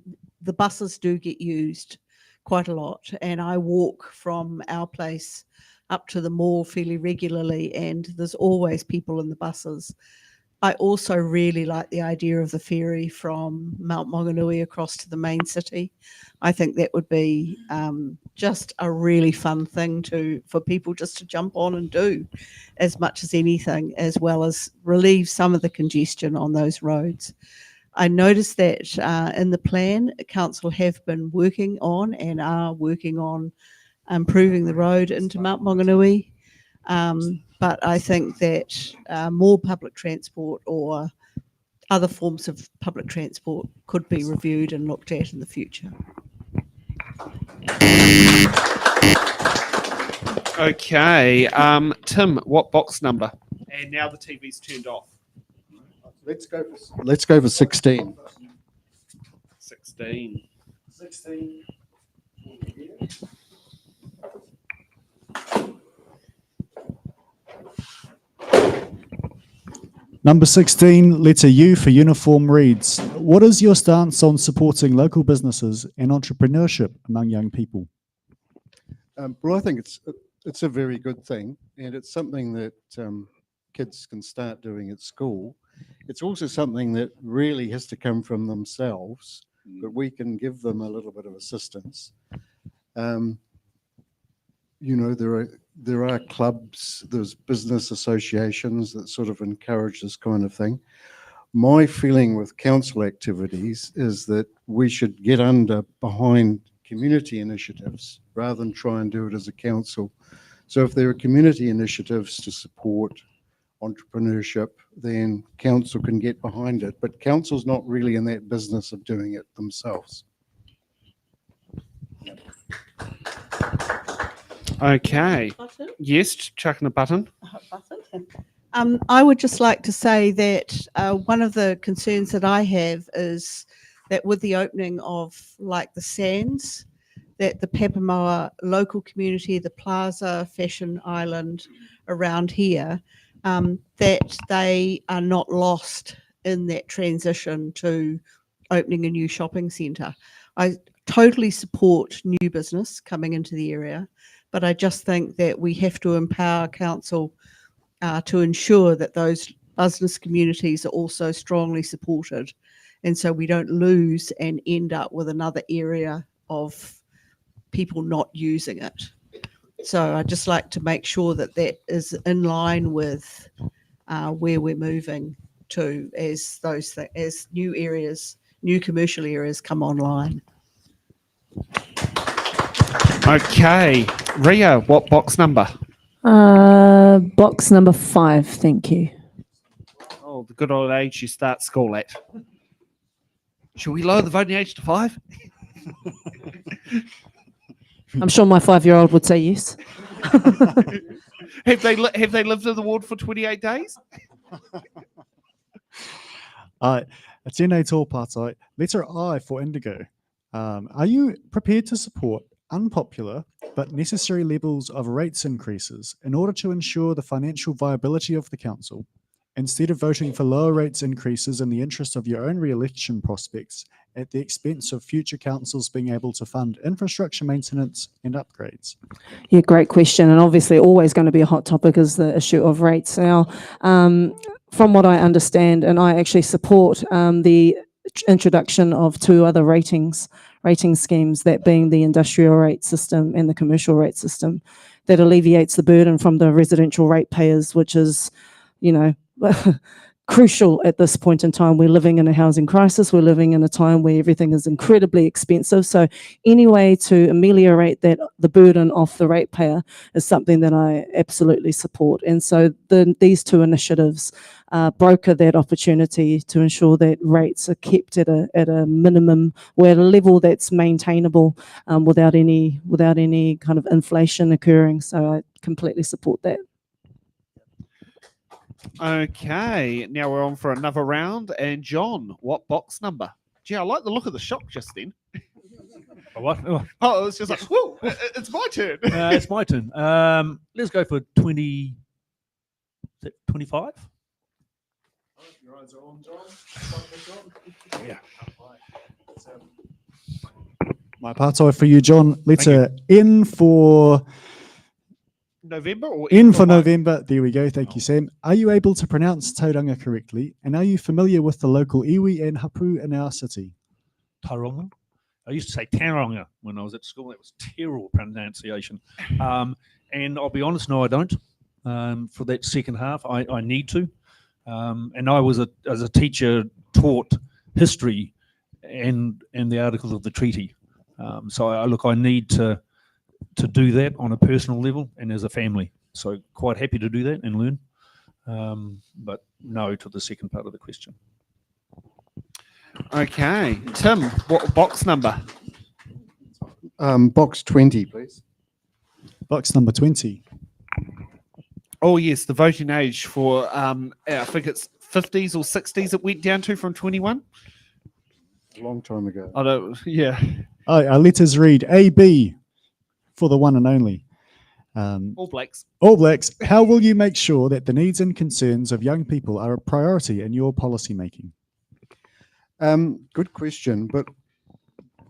Speaker 6: the buses do get used quite a lot, and I walk from our place up to the mall fairly regularly, and there's always people in the buses. I also really like the idea of the ferry from Mount Maunganui across to the main city. I think that would be just a really fun thing for people just to jump on and do as much as anything, as well as relieve some of the congestion on those roads. I noticed that in the plan, council have been working on and are working on improving the road into Mount Maunganui. But I think that more public transport or other forms of public transport could be reviewed and looked at in the future.
Speaker 2: Okay, Tim, what box number? And now the TV's turned off.
Speaker 4: Let's go for 16.
Speaker 2: 16.
Speaker 1: 16.
Speaker 8: Number 16, letter U for uniform reads, what is your stance on supporting local businesses and entrepreneurship among young people?
Speaker 4: Well, I think it's a very good thing, and it's something that kids can start doing at school. It's also something that really has to come from themselves, but we can give them a little bit of assistance. You know, there are clubs, there's business associations that sort of encourage this kind of thing. My feeling with council activities is that we should get behind community initiatives rather than try and do it as a council. So if there are community initiatives to support entrepreneurship, then council can get behind it. But council's not really in that business of doing it themselves.
Speaker 2: Okay.
Speaker 6: Button?
Speaker 2: Yes, chucking a button.
Speaker 6: I would just like to say that one of the concerns that I have is that with the opening of like the Sands, that the Papamoa local community, the Plaza, Fashion Island around here, that they are not lost in that transition to opening a new shopping centre. I totally support new business coming into the area, but I just think that we have to empower council to ensure that those business communities are also strongly supported. And so we don't lose and end up with another area of people not using it. So I'd just like to make sure that that is in line with where we're moving to as new areas, new commercial areas come online.
Speaker 2: Okay. Ria, what box number?
Speaker 3: Box number 5, thank you.
Speaker 2: Oh, the good old age you start school at. Should we lower the voting age to 5?
Speaker 3: I'm sure my 5-year-old would say yes.
Speaker 2: Have they lived in the ward for 28 days?
Speaker 8: Tēnei tōpātai, letter I for Indigo. Are you prepared to support unpopular but necessary levels of rates increases in order to ensure the financial viability of the council, instead of voting for lower rates increases in the interest of your own re-election prospects at the expense of future councils being able to fund infrastructure maintenance and upgrades?
Speaker 3: Yeah, great question. And obviously always going to be a hot topic is the issue of rates. Now, from what I understand, and I actually support the introduction of 2 other rating schemes, that being the industrial rate system and the commercial rate system, that alleviates the burden from the residential ratepayers, which is, you know, crucial at this point in time. We're living in a housing crisis. We're living in a time where everything is incredibly expensive. So any way to ameliorate that, the burden off the ratepayer, is something that I absolutely support. And so these 2 initiatives broker that opportunity to ensure that rates are kept at a minimum, or at a level that's maintainable, without any kind of inflation occurring. So I completely support that.
Speaker 2: Okay, now we're on for another round. And John, what box number? Gee, I like the look of the shock just then.
Speaker 5: What? Oh,
Speaker 2: Oh, it's just like, whoa, it's my turn.
Speaker 5: it's my turn. Let's go for 20. Is it 25?
Speaker 1: Your eyes are on, John. Start with John.
Speaker 5: Yeah.
Speaker 8: My pātai for you, John. Letter N for
Speaker 2: November or
Speaker 8: N for November. There we go. Thank you, Sam. Are you able to pronounce Tauranga correctly? And are you familiar with the local iwi and hapu in our city?
Speaker 5: Tauranga. I used to say Tauranga when I was at school. That was terrible pronunciation. And I'll be honest, no, I don't. For that second half, I need to. And I was, as a teacher, taught history and the articles of the treaty. So I need to do that on a personal level and as a family. So quite happy to do that and learn. But no to the second part of the question.
Speaker 2: Okay, Tim, what box number?
Speaker 4: Box 20, please.
Speaker 8: Box number 20.
Speaker 2: Oh yes, the voting age for I think it's 50s or 60s it went down to from 21.
Speaker 4: A long time ago.
Speaker 2: I don't. Yeah.
Speaker 8: Our letters read AB for the one and only.
Speaker 2: All Blacks.
Speaker 8: All Blacks, how will you make sure that the needs and concerns of young people are a priority in your policy making?
Speaker 4: Good question, but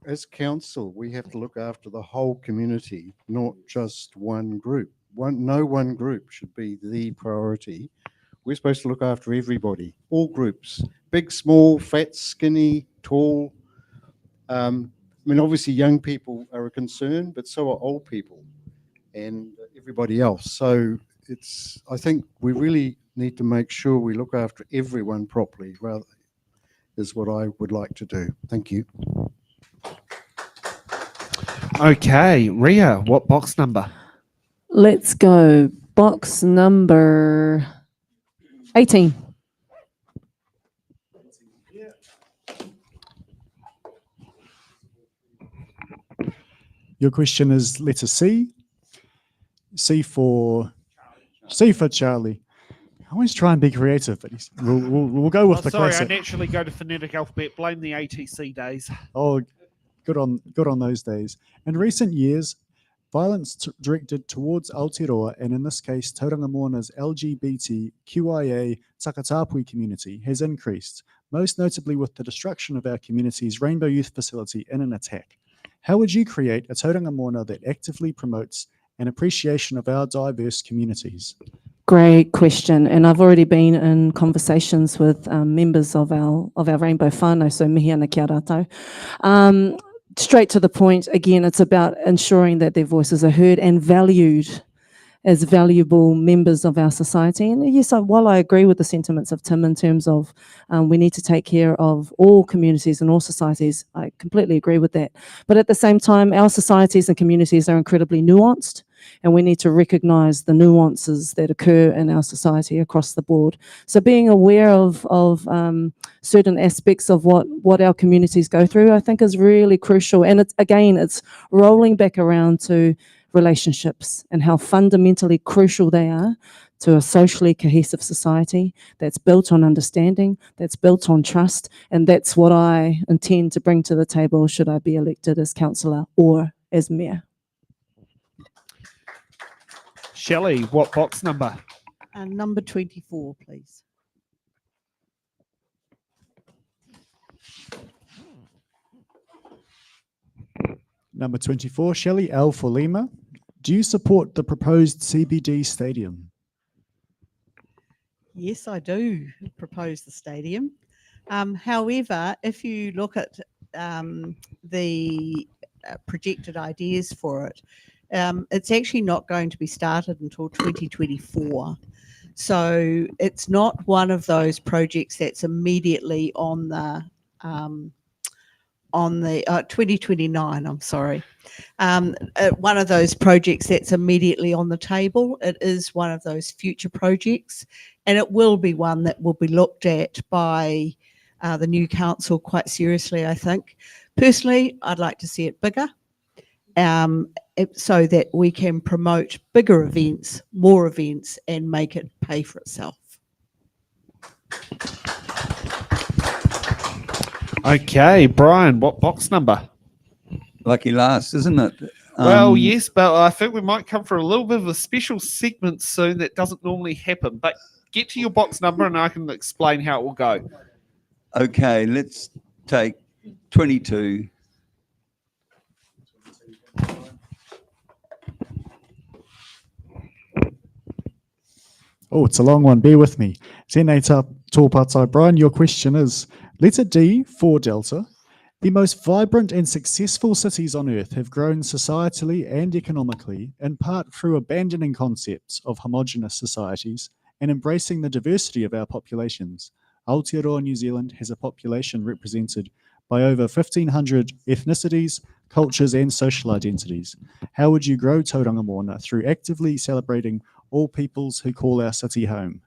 Speaker 4: as council, we have to look after the whole community, not just one group. No one group should be the priority. We're supposed to look after everybody, all groups, big, small, fat, skinny, tall. I mean, obviously young people are a concern, but so are old people and everybody else. So I think we really need to make sure we look after everyone properly, rather is what I would like to do. Thank you.
Speaker 2: Okay, Ria, what box number?
Speaker 3: Let's go. Box number 18.
Speaker 8: Your question is letter C. C for Charlie. I always try and be creative, but we'll go with the
Speaker 2: Sorry,
Speaker 8: classic.
Speaker 2: I naturally go to phonetic alphabet. Blame the ATC days.
Speaker 8: Oh, good on those days. In recent years, violence directed towards Aotearoa, and in this case, Tauranga Moana's LGBTQIA Takatapui community, has increased, most notably with the destruction of our community's Rainbow Youth Facility in an attack. How would you create a Tauranga Moana that actively promotes an appreciation of our diverse communities?
Speaker 3: Great question, and I've already been in conversations with members of our Rainbow whānau, so mihi ana kia rātou. Straight to the point, again, it's about ensuring that their voices are heard and valued as valuable members of our society. And yes, while I agree with the sentiments of Tim in terms of we need to take care of all communities and all societies, I completely agree with that. But at the same time, our societies and communities are incredibly nuanced. and we need to recognise the nuances that occur in our society across the board. So being aware of certain aspects of what our communities go through, I think is really crucial. And it's rolling back around to relationships and how fundamentally crucial they are to a socially cohesive society that's built on understanding, that's built on trust, and that's what I intend to bring to the table should I be elected as councillor or as mayor.
Speaker 2: Shelley, what box number?
Speaker 6: Number 24, please.
Speaker 8: Number 24, Shelley L for Lima. Do you support the proposed CBD stadium?
Speaker 6: Yes, I do propose the stadium. However, if you look at the projected ideas for it, it's actually not going to be started until 2024. So it's not one of those projects that's immediately on the 2029, I'm sorry. One of those projects that's immediately on the table. It is one of those future projects, and it will be one that will be looked at by the new council quite seriously, I think. Personally, I'd like to see it bigger, so that we can promote bigger events, more events, and make it pay for itself.
Speaker 2: Okay, Brian, what box number?
Speaker 7: Lucky last, isn't it?
Speaker 2: Well, yes, but I think we might come for a little bit of a special segment soon that doesn't normally happen. But get to your box number and I can explain how it will go.
Speaker 7: Okay, let's take 22.
Speaker 8: Oh, it's a long one. Bear with me. Tēnei tōpatai. Brian, your question is, letter D for Delta. The most vibrant and successful cities on earth have grown societally and economically, in part through abandoning concepts of homogenous societies and embracing the diversity of our populations. Aotearoa New Zealand has a population represented by over 1,500 ethnicities, cultures and social identities. How would you grow Tauranga Moana through actively celebrating all peoples who call our city home?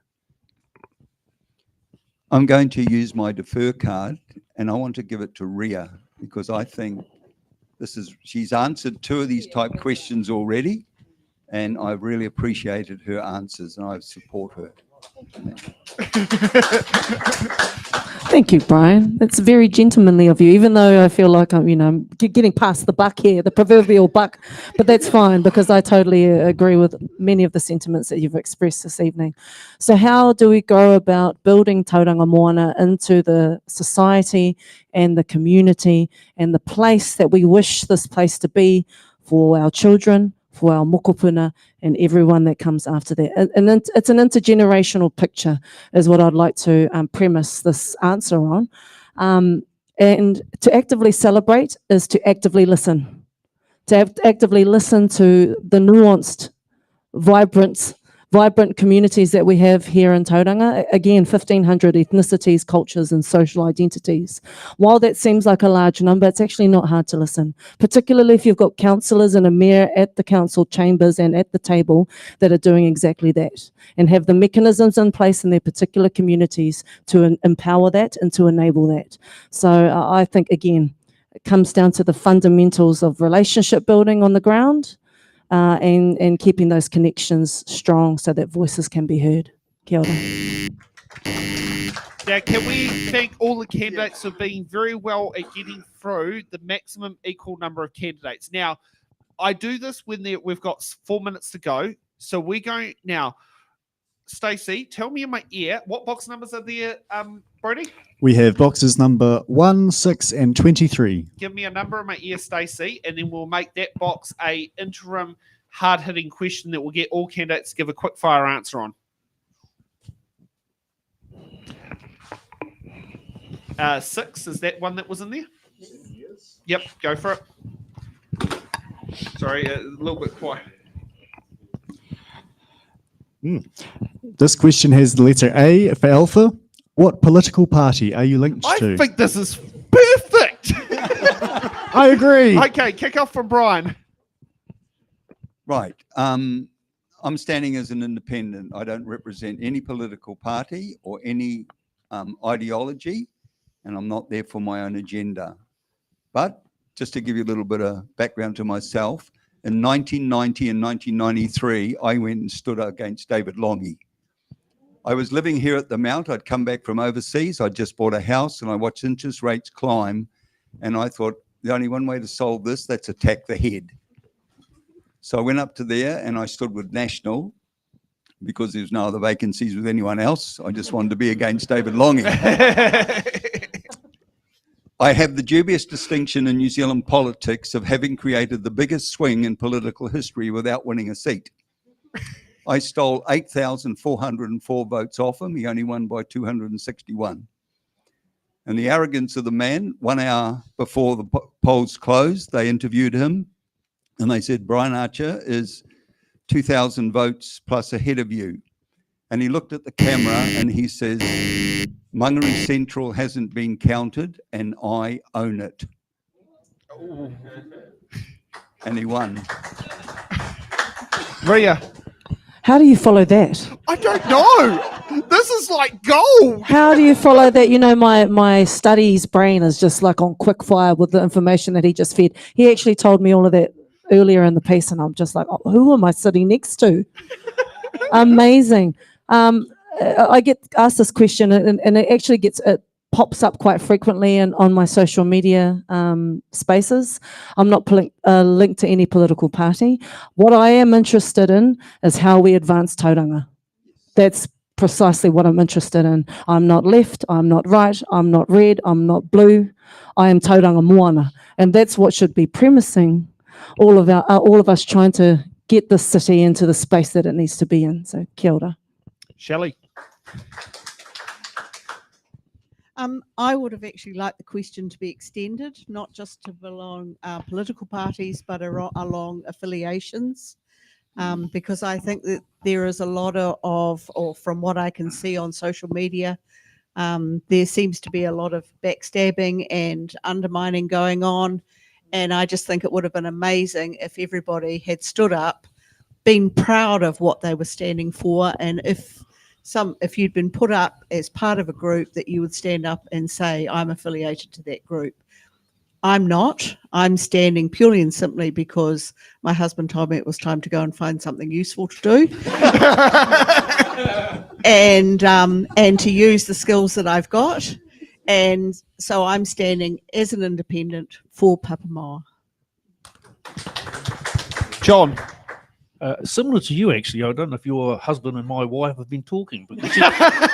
Speaker 7: I'm going to use my defer card and I want to give it to Ria because I think she's answered 2 of these type questions already and I've really appreciated her answers and I support her.
Speaker 3: Thank you, Brian. That's very gentlemanly of you, even though I feel like I'm, getting past the buck here, the proverbial buck, but that's fine because I totally agree with many of the sentiments that you've expressed this evening. So how do we go about building Tauranga Moana into the society and the community and the place that we wish this place to be for our children, for our mokopuna and everyone that comes after that. And it's an intergenerational picture is what I'd like to premise this answer on. And to actively celebrate is to actively listen. To actively listen to the nuanced, vibrant communities that we have here in Tauranga. Again, 1,500 ethnicities, cultures and social identities. While that seems like a large number, it's actually not hard to listen, particularly if you've got councillors and a mayor at the council chambers and at the table that are doing exactly that and have the mechanisms in place in their particular communities to empower that and to enable that. So I think, again, it comes down to the fundamentals of relationship building on the ground, and keeping those connections strong so that voices can be heard. Kia ora.
Speaker 2: Now, can we thank all the candidates for being very well at getting through the maximum equal number of candidates? Now, I do this when we've got 4 minutes to go. So we're going now. Stacey, tell me in my ear, what box numbers are there, Brody?
Speaker 8: We have boxes number 1, 6 and 23.
Speaker 2: Give me a number in my ear, Stacey, and then we'll make that box a interim hard-hitting question that will get all candidates to give a quick fire answer on. 6, is that one that was in there?
Speaker 1: Yes.
Speaker 2: Yep, go for it. Sorry, a little bit quiet.
Speaker 8: This question has the letter A for Alpha. What political party are you linked to?
Speaker 2: I think this is perfect.
Speaker 8: I agree.
Speaker 2: Okay, kick off from Brian.
Speaker 7: Right. I'm standing as an independent. I don't represent any political party or any ideology, and I'm not there for my own agenda. But just to give you a little bit of background to myself, in 1990 and 1993, I went and stood against David Longy. I was living here at the Mount. I'd come back from overseas. I'd just bought a house and I watched interest rates climb. And I thought, the only one way to solve this, that's attack the head. So I went up to there and I stood with National because there's no other vacancies with anyone else. I just wanted to be against David Longy. I have the dubious distinction in New Zealand politics of having created the biggest swing in political history without winning a seat. I stole 8,404 votes off him. He only won by 261. And the arrogance of the man, 1 hour before the polls closed, they interviewed him and they said, Brian Archer is 2,000 votes plus ahead of you. And he looked at the camera and he says, Mangere Central hasn't been counted and I own it. And he won.
Speaker 2: Ria,
Speaker 3: How do you follow that?
Speaker 2: I don't know. This is like gold.
Speaker 3: How do you follow that? You know, my studies brain is just like on quick fire with the information that he just fed. He actually told me all of that earlier in the piece, and I'm just like, oh, who am I sitting next to? Amazing. I get asked this question, and it actually it pops up quite frequently on my social media spaces. I'm not linked to any political party. What I am interested in is how we advance tauranga. That's precisely what I'm interested in. I'm not left, I'm not right, I'm not red, I'm not blue. I am tauranga moana, and that's what should be premising all of us trying to get this city into the space that it needs to be in. So, kia ora.
Speaker 2: Shelley.
Speaker 6: I would have actually liked the question to be extended, not just to belong political parties, but along affiliations, because I think that there is a lot or from what I can see on social media, there seems to be a lot of backstabbing and undermining going on. And I just think it would have been amazing if everybody had stood up, been proud of what they were standing for, and if you'd been put up as part of a group, that you would stand up and say, I'm affiliated to that group. I'm not. I'm standing purely and simply because my husband told me it was time to go and find something useful to do. and to use the skills that I've got. And so I'm standing as an independent for Papamoa.
Speaker 2: John.
Speaker 5: Similar to you, actually. I don't know if your husband and my wife have been talking, but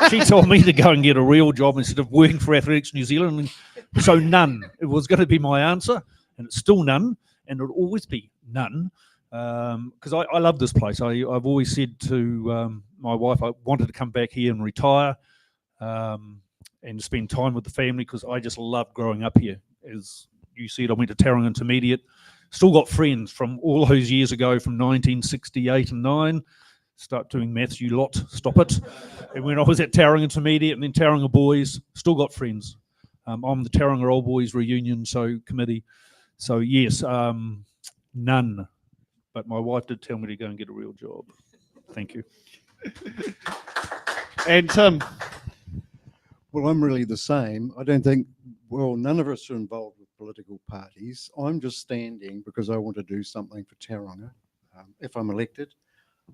Speaker 5: she told me to go and get a real job instead of working for Athletics New Zealand. And so none. It was going to be my answer, and it's still none, and it'll always be none, because I love this place. I've always said to my wife I wanted to come back here and retire and spend time with the family, because I just love growing up here. As you said, I went to Tauranga Intermediate. Still got friends from all those years ago, from 1968 and 9. Start doing maths, you lot. Stop it. And when I was at Tauranga Intermediate and then Tauranga Boys, still got friends. I'm the Tauranga Old Boys Reunion committee. So yes, none. But my wife did tell me to go and get a real job. Thank you.
Speaker 2: And Tim.
Speaker 4: Well, I'm really the same. I don't think, well, none of us are involved with political parties. I'm just standing because I want to do something for Tauranga. If I'm elected,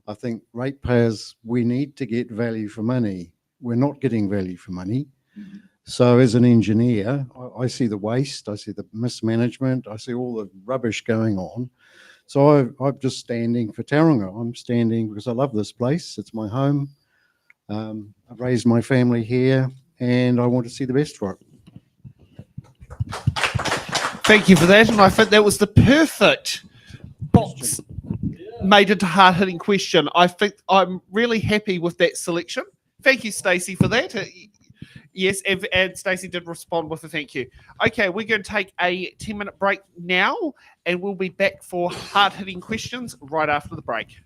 Speaker 4: I think ratepayers, we need to get value for money. We're not getting value for money. So as an engineer, I see the waste, I see the mismanagement, I see all the rubbish going on. So I'm just standing for Tauranga. I'm standing because I love this place. It's my home. I've raised my family here and I want to see the best for it.
Speaker 2: Thank you for that. And I think that was the perfect box made into hard-hitting question. I think I'm really happy with that selection. Thank you, Stacey, for that. Yes, and Stacey did respond with a thank you. Okay, we're going to take a 10-minute break now, and we'll be back for hard-hitting questions right after the break.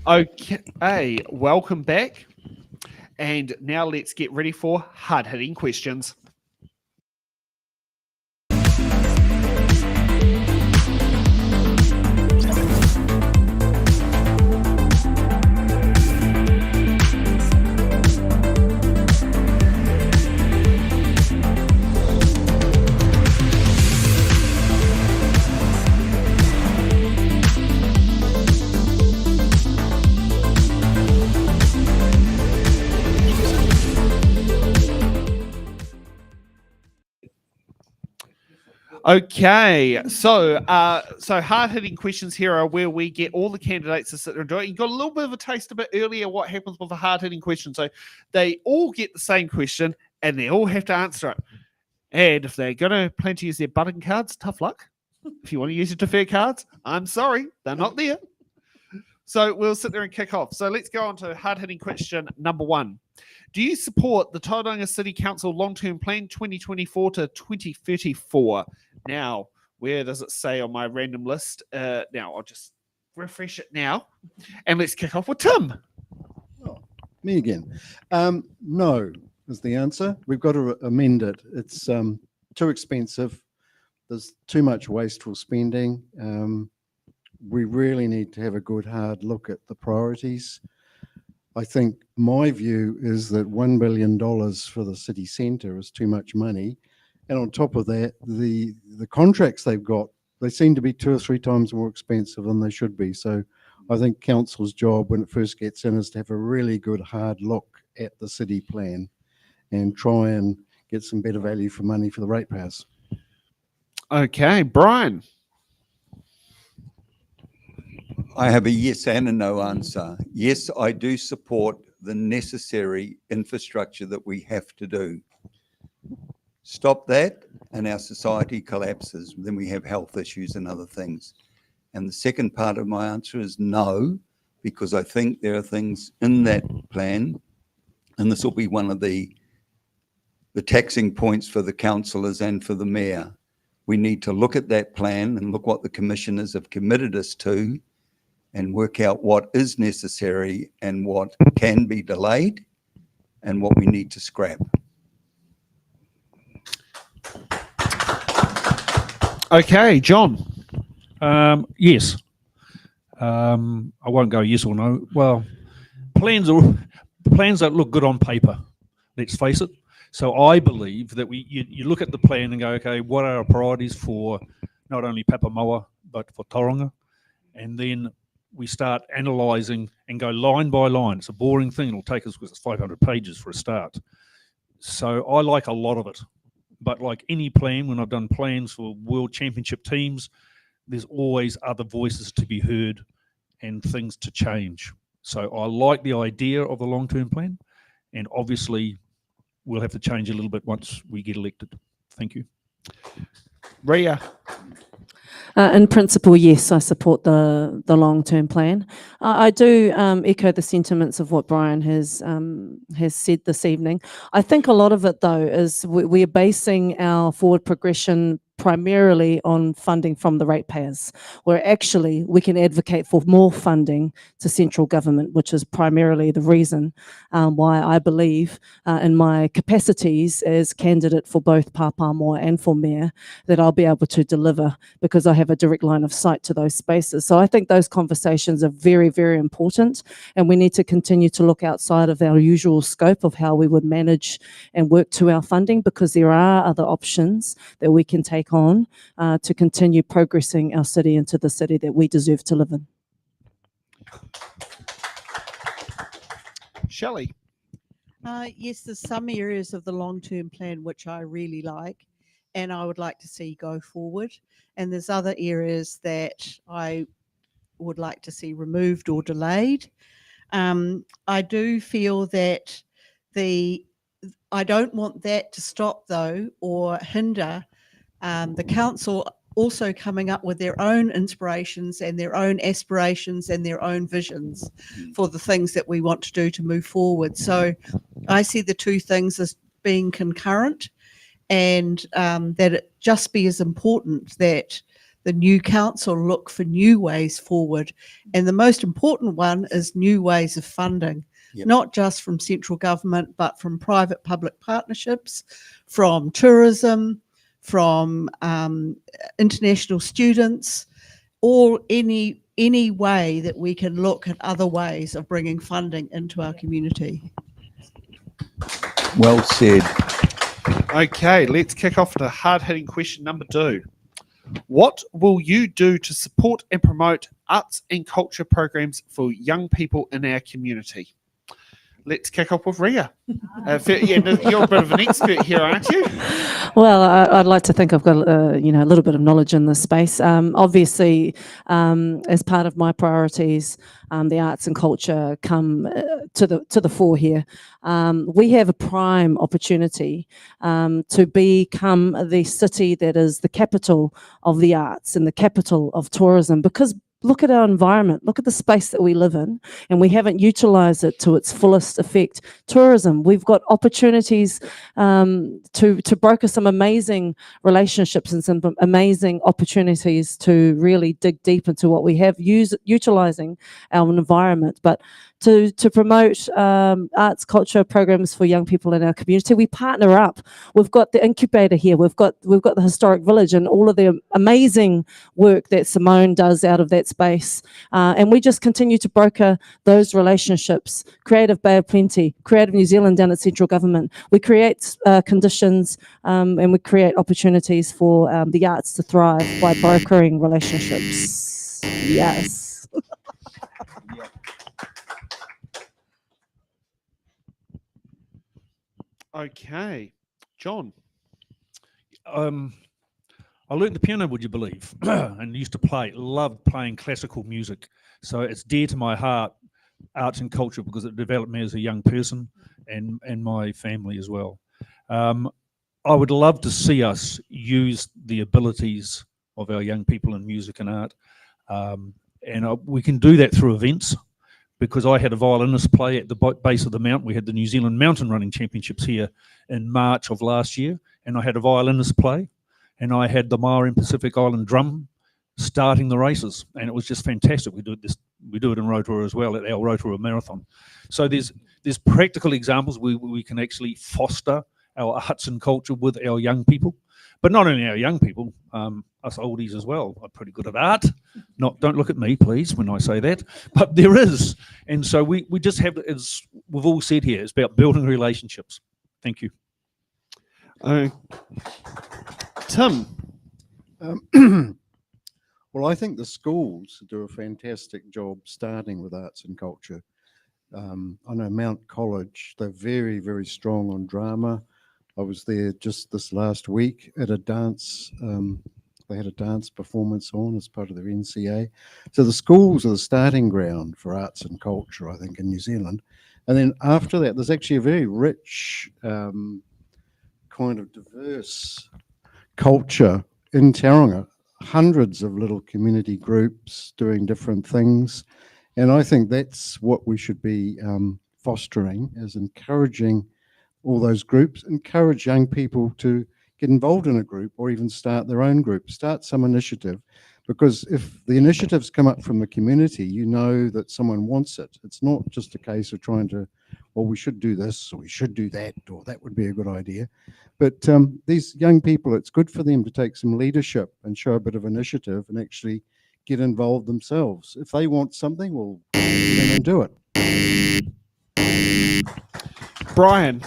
Speaker 2: Okay, welcome back. And now let's get ready for hard-hitting questions. Okay, so hard-hitting questions here are where we get all the candidates to sit there and do it. You got a little bit of a taste a bit earlier what happens with a hard-hitting question. So they all get the same question and they all have to answer it. And if they're going to plan to use their button cards, tough luck. If you want to use your defer cards, I'm sorry, they're not there. So we'll sit there and kick off. So let's go on to hard-hitting question number 1. Do you support the Tauranga City Council long-term plan 2024 to 2034? Now, where does it say on my random list? Now, I'll just refresh it now. And let's kick off with Tim.
Speaker 4: Oh, me again. No is the answer. We've got to amend it. It's too expensive. There's too much wasteful spending. We really need to have a good hard look at the priorities. I think my view is that $1 billion for the city centre is too much money. And on top of that, the contracts they've got, they seem to be 2 or 3 times more expensive than they should be. So I think council's job when it first gets in is to have a really good hard look at the city plan and try and get some better value for money for the ratepayers.
Speaker 2: Okay, Brian.
Speaker 7: I have a yes and a no answer. Yes, I do support the necessary infrastructure that we have to do. Stop that and our society collapses. Then we have health issues and other things. And the second part of my answer is no, because I think there are things in that plan, and this will be one of the taxing points for the councillors and for the mayor. We need to look at that plan and look what the commissioners have committed us to, and work out what is necessary and what can be delayed and what we need to scrap.
Speaker 2: Okay, John.
Speaker 5: Yes. I won't go yes or no. Well, plans don't look good on paper, let's face it. So I believe that you look at the plan and go, okay, what are our priorities for not only Papamoa, but for Tauranga? And then we start analysing and go line by line. It's a boring thing. It'll take us, because it's 500 pages for a start. So I like a lot of it. But like any plan, when I've done plans for World Championship teams, there's always other voices to be heard and things to change. So I like the idea of the long-term plan, and obviously we'll have to change a little bit once we get elected. Thank you.
Speaker 2: Ria.
Speaker 3: In principle, yes, I support the long-term plan. I do echo the sentiments of what Brian has said this evening. I think a lot of it, though, is we're basing our forward progression primarily on funding from the ratepayers, where actually we can advocate for more funding to central government, which is primarily the reason why I believe in my capacities as candidate for both Pāpāmoa and for mayor that I'll be able to deliver, because I have a direct line of sight to those spaces. So I think those conversations are very, very important, and we need to continue to look outside of our usual scope of how we would manage and work to our funding, because there are other options that we can take on to continue progressing our city into the city that we deserve to live in.
Speaker 2: Shelley.
Speaker 6: Yes, there's some areas of the long-term plan which I really like and I would like to see go forward. And there's other areas that I would like to see removed or delayed. I do feel that I don't want that to stop, though, or hinder the council also coming up with their own inspirations and their own aspirations and their own visions for the things that we want to do to move forward. So I see the two things as being concurrent, and that it just be as important that the new council look for new ways forward. And the most important one is new ways of funding,
Speaker 7: Yep.
Speaker 6: not just from central government, but from private-public partnerships, from tourism, from international students, or any way that we can look at other ways of bringing funding into our community.
Speaker 7: Well said.
Speaker 2: Okay, let's kick off to hard-hitting question number 2. What will you do to support and promote arts and culture programs for young people in our community? Let's kick off with Ria. You're a bit of an expert here, aren't you?
Speaker 3: Well, I'd like to think I've got a little bit of knowledge in this space. Obviously, as part of my priorities, the arts and culture come to the fore here. We have a prime opportunity to become the city that is the capital of the arts and the capital of tourism, because look at our environment, look at the space that we live in, and we haven't utilized it to its fullest effect. Tourism, we've got opportunities to broker some amazing relationships and some amazing opportunities to really dig deep into what we have, utilizing our environment. But to promote arts, culture programs for young people in our community, we partner up. We've got the incubator here. We've got the historic village and all of the amazing work that Simone does out of that space. And we just continue to broker those relationships. Creative Bay of Plenty, Creative New Zealand down at central government. We create conditions and we create opportunities for the arts to thrive by brokering relationships. Yes.
Speaker 2: Okay, John.
Speaker 5: I learned the piano, would you believe, and used to loved playing classical music. So it's dear to my heart, arts and culture, because it developed me as a young person and my family as well. I would love to see us use the abilities of our young people in music and art. We can do that through events, because I had a violinist play at the base of the mountain. We had the New Zealand Mountain Running Championships here in March of last year, and I had a violinist play, and I had the Maori Pacific Island drum starting the races, and it was just fantastic. We do it in Rotorua as well, at our Rotorua Marathon. So there's practical examples where we can actually foster our arts and culture with our young people, but not only our young people, us oldies as well are pretty good at art. Don't look at me, please, when I say that, but there is. And so we just have, as we've all said here, it's about building relationships. Thank you.
Speaker 2: Tim.
Speaker 4: Well, I think the schools do a fantastic job starting with arts and culture. I know Mount College, they're very, very strong on drama. I was there just this last week at a dance. They had a dance performance on as part of their NCA. So the schools are the starting ground for arts and culture, I think, in New Zealand. And then after that, there's actually a very rich, kind of diverse culture in Tauranga. Hundreds of little community groups doing different things. And I think that's what we should be fostering, is encouraging all those groups, encourage young people to get involved in a group or even start their own group, start some initiative, because if the initiatives come up from the community, you know that someone wants it. It's not just a case of trying to, well, we should do this or we should do that, or that would be a good idea. But these young people, it's good for them to take some leadership and show a bit of initiative and actually get involved themselves. If they want something, well, then do it.
Speaker 2: Brian.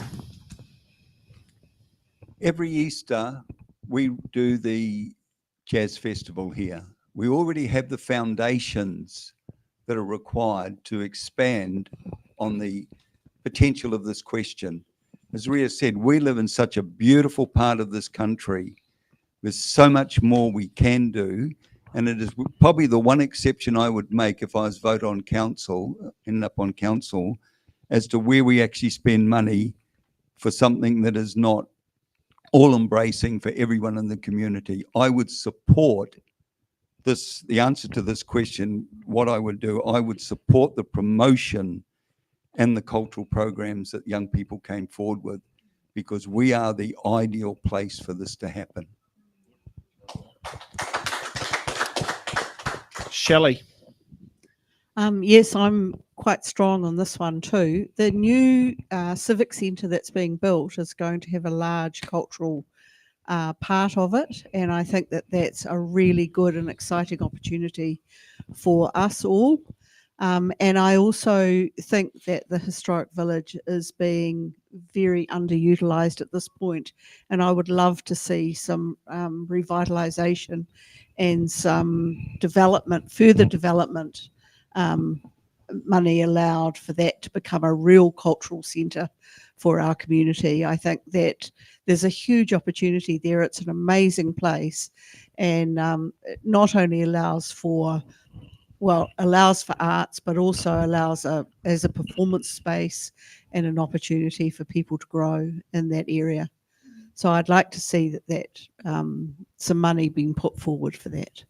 Speaker 7: Every Easter, we do the jazz festival here. We already have the foundations that are required to expand on the potential of this question. As Ria said, we live in such a beautiful part of this country. There's so much more we can do. And it is probably the one exception I would make if I was ended up on council, as to where we actually spend money for something that is not all-embracing for everyone in the community. I would support this, the answer to this question, what I would do, I would support the promotion and the cultural programs that young people came forward with, because we are the ideal place for this to happen.
Speaker 2: Shelley.
Speaker 6: Yes, I'm quite strong on this one too. The new civic centre that's being built is going to have a large cultural part of it, and I think that that's a really good and exciting opportunity for us all. And I also think that the historic village is being very underutilised at this point, and I would love to see some revitalisation and some development, further development money allowed for that to become a real cultural centre for our community. I think that there's a huge opportunity there. It's an amazing place, and it not only allows for arts, but also allows as a performance space and an opportunity for people to grow in that area. So I'd like to see that some money being put forward for that.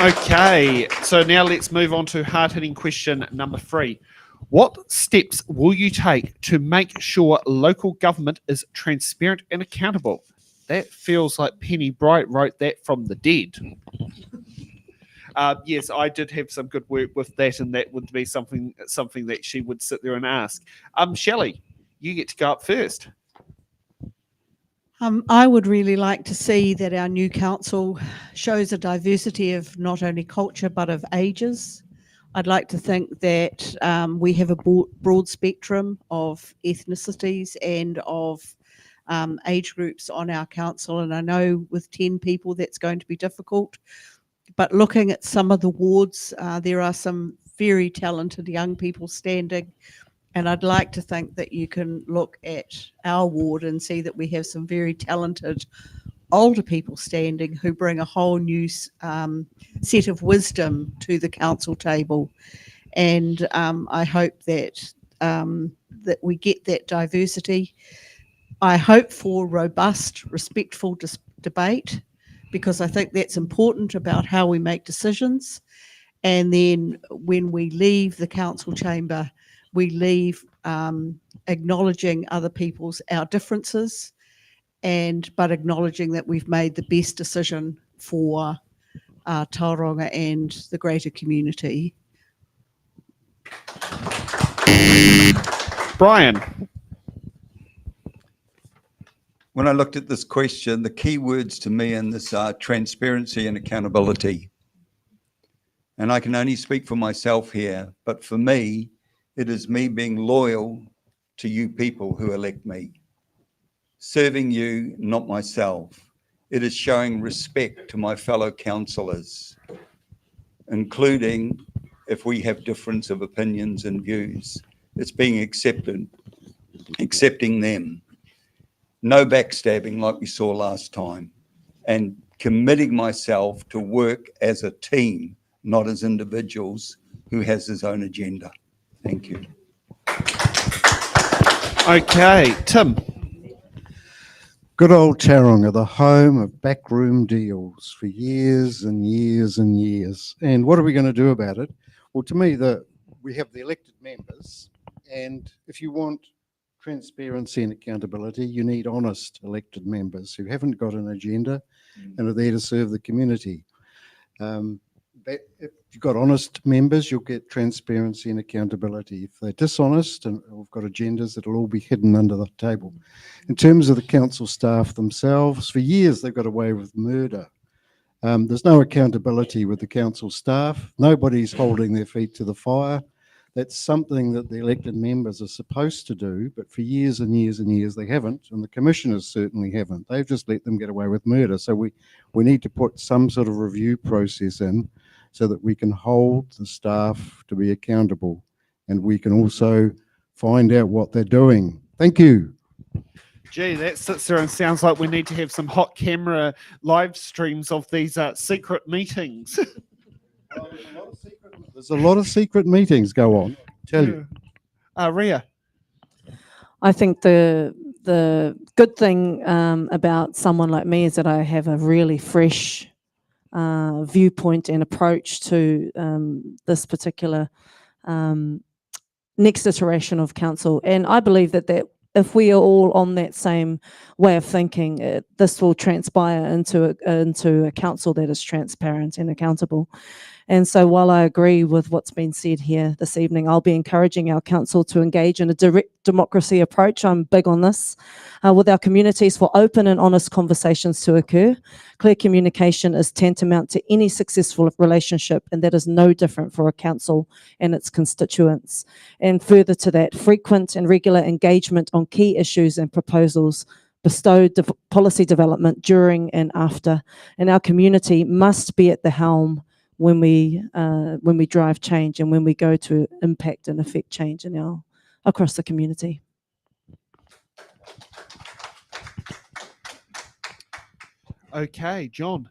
Speaker 2: Okay, so now let's move on to hard-hitting question number 3. What steps will you take to make sure local government is transparent and accountable? That feels like Penny Bright wrote that from the dead. Yes, I did have some good work with that, and that would be something that she would sit there and ask. Shelley, you get to go up first.
Speaker 6: I would really like to see that our new council shows a diversity of not only culture but of ages. I'd like to think that we have a broad spectrum of ethnicities and of age groups on our council, and I know with 10 people that's going to be difficult. But looking at some of the wards, there are some very talented young people standing, and I'd like to think that you can look at our ward and see that we have some very talented older people standing who bring a whole new set of wisdom to the council table. And I hope that that we get that diversity. I hope for robust, respectful debate, because I think that's important about how we make decisions. And then when we leave the council chamber, we leave acknowledging other our differences, but acknowledging that we've made the best decision for Tauranga and the greater community.
Speaker 2: Brian.
Speaker 7: When I looked at this question, the key words to me in this are transparency and accountability. And I can only speak for myself here, but for me, it is me being loyal to you people who elect me. Serving you, not myself. It is showing respect to my fellow councillors, including if we have difference of opinions and views. It's being accepting them. No backstabbing like we saw last time, and committing myself to work as a team, not as individuals who has his own agenda. Thank you.
Speaker 2: Okay, Tim.
Speaker 4: Good old Tauranga, the home of backroom deals for years and years and years. And what are we going to do about it? Well, to me, we have the elected members, and if you want transparency and accountability, you need honest elected members who haven't got an agenda and are there to serve the community. If you've got honest members, you'll get transparency and accountability. If they're dishonest and have got agendas, it'll all be hidden under the table. In terms of the council staff themselves, for years they've got away with murder. There's no accountability with the council staff. Nobody's holding their feet to the fire. That's something that the elected members are supposed to do, but for years and years and years they haven't, and the commissioners certainly haven't. They've just let them get away with murder. So we need to put some sort of review process in so that we can hold the staff to be accountable, and we can also find out what they're doing. Thank you.
Speaker 2: Gee, that sits there and sounds like we need to have some hot camera live streams of these secret meetings.
Speaker 4: There's a lot of secret meetings go on, tell you.
Speaker 2: Ria.
Speaker 3: I think the good thing about someone like me is that I have a really fresh viewpoint and approach to this particular next iteration of council. And I believe that if we are all on that same way of thinking, this will transpire into a council that is transparent and accountable. And so while I agree with what's been said here this evening, I'll be encouraging our council to engage in a direct democracy approach. I'm big on this, with our communities, for open and honest conversations to occur. Clear communication is tantamount to any successful relationship, and that is no different for a council and its constituents. And further to that, frequent and regular engagement on key issues and proposals bestowed policy development during and after. And our community must be at the helm when we drive change and when we go to impact and affect change across the community.
Speaker 2: Okay, John.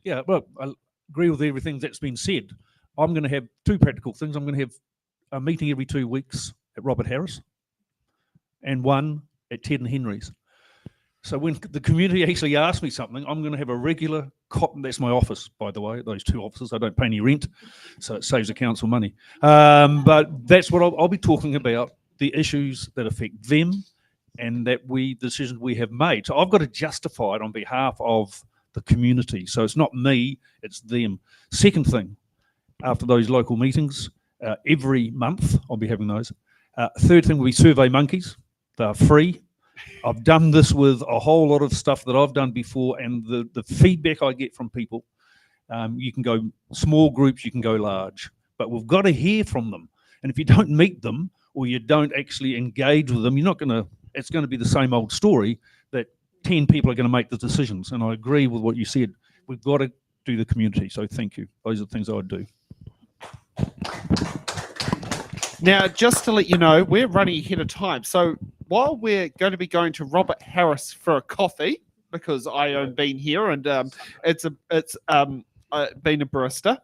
Speaker 5: Yeah, well, I agree with everything that's been said. I'm going to have two practical things. I'm going to have a meeting every 2 weeks at Robert Harris and one at Ted and Henry's. So when the community actually asks me something, I'm going to have a regular that's my office, by the way, those two offices. I don't pay any rent, so it saves the council money. But that's what I'll be talking about, the issues that affect them and the decisions we have made. So I've got to justify it on behalf of the community. So it's not me, it's them. Second thing, after those local meetings, every month I'll be having those. Third thing will be Survey Monkeys. They're free. I've done this with a whole lot of stuff that I've done before, and the feedback I get from people, you can go small groups, you can go large, but we've got to hear from them. And if you don't meet them or you don't actually engage with them, it's going to be the same old story that 10 people are going to make the decisions. And I agree with what you said. We've got to do the community. So thank you. Those are the things I would do.
Speaker 2: Now, just to let you know, we're running ahead of time. So while we're going to be going to Robert Harris for a coffee, because I own been here and it's been a barista,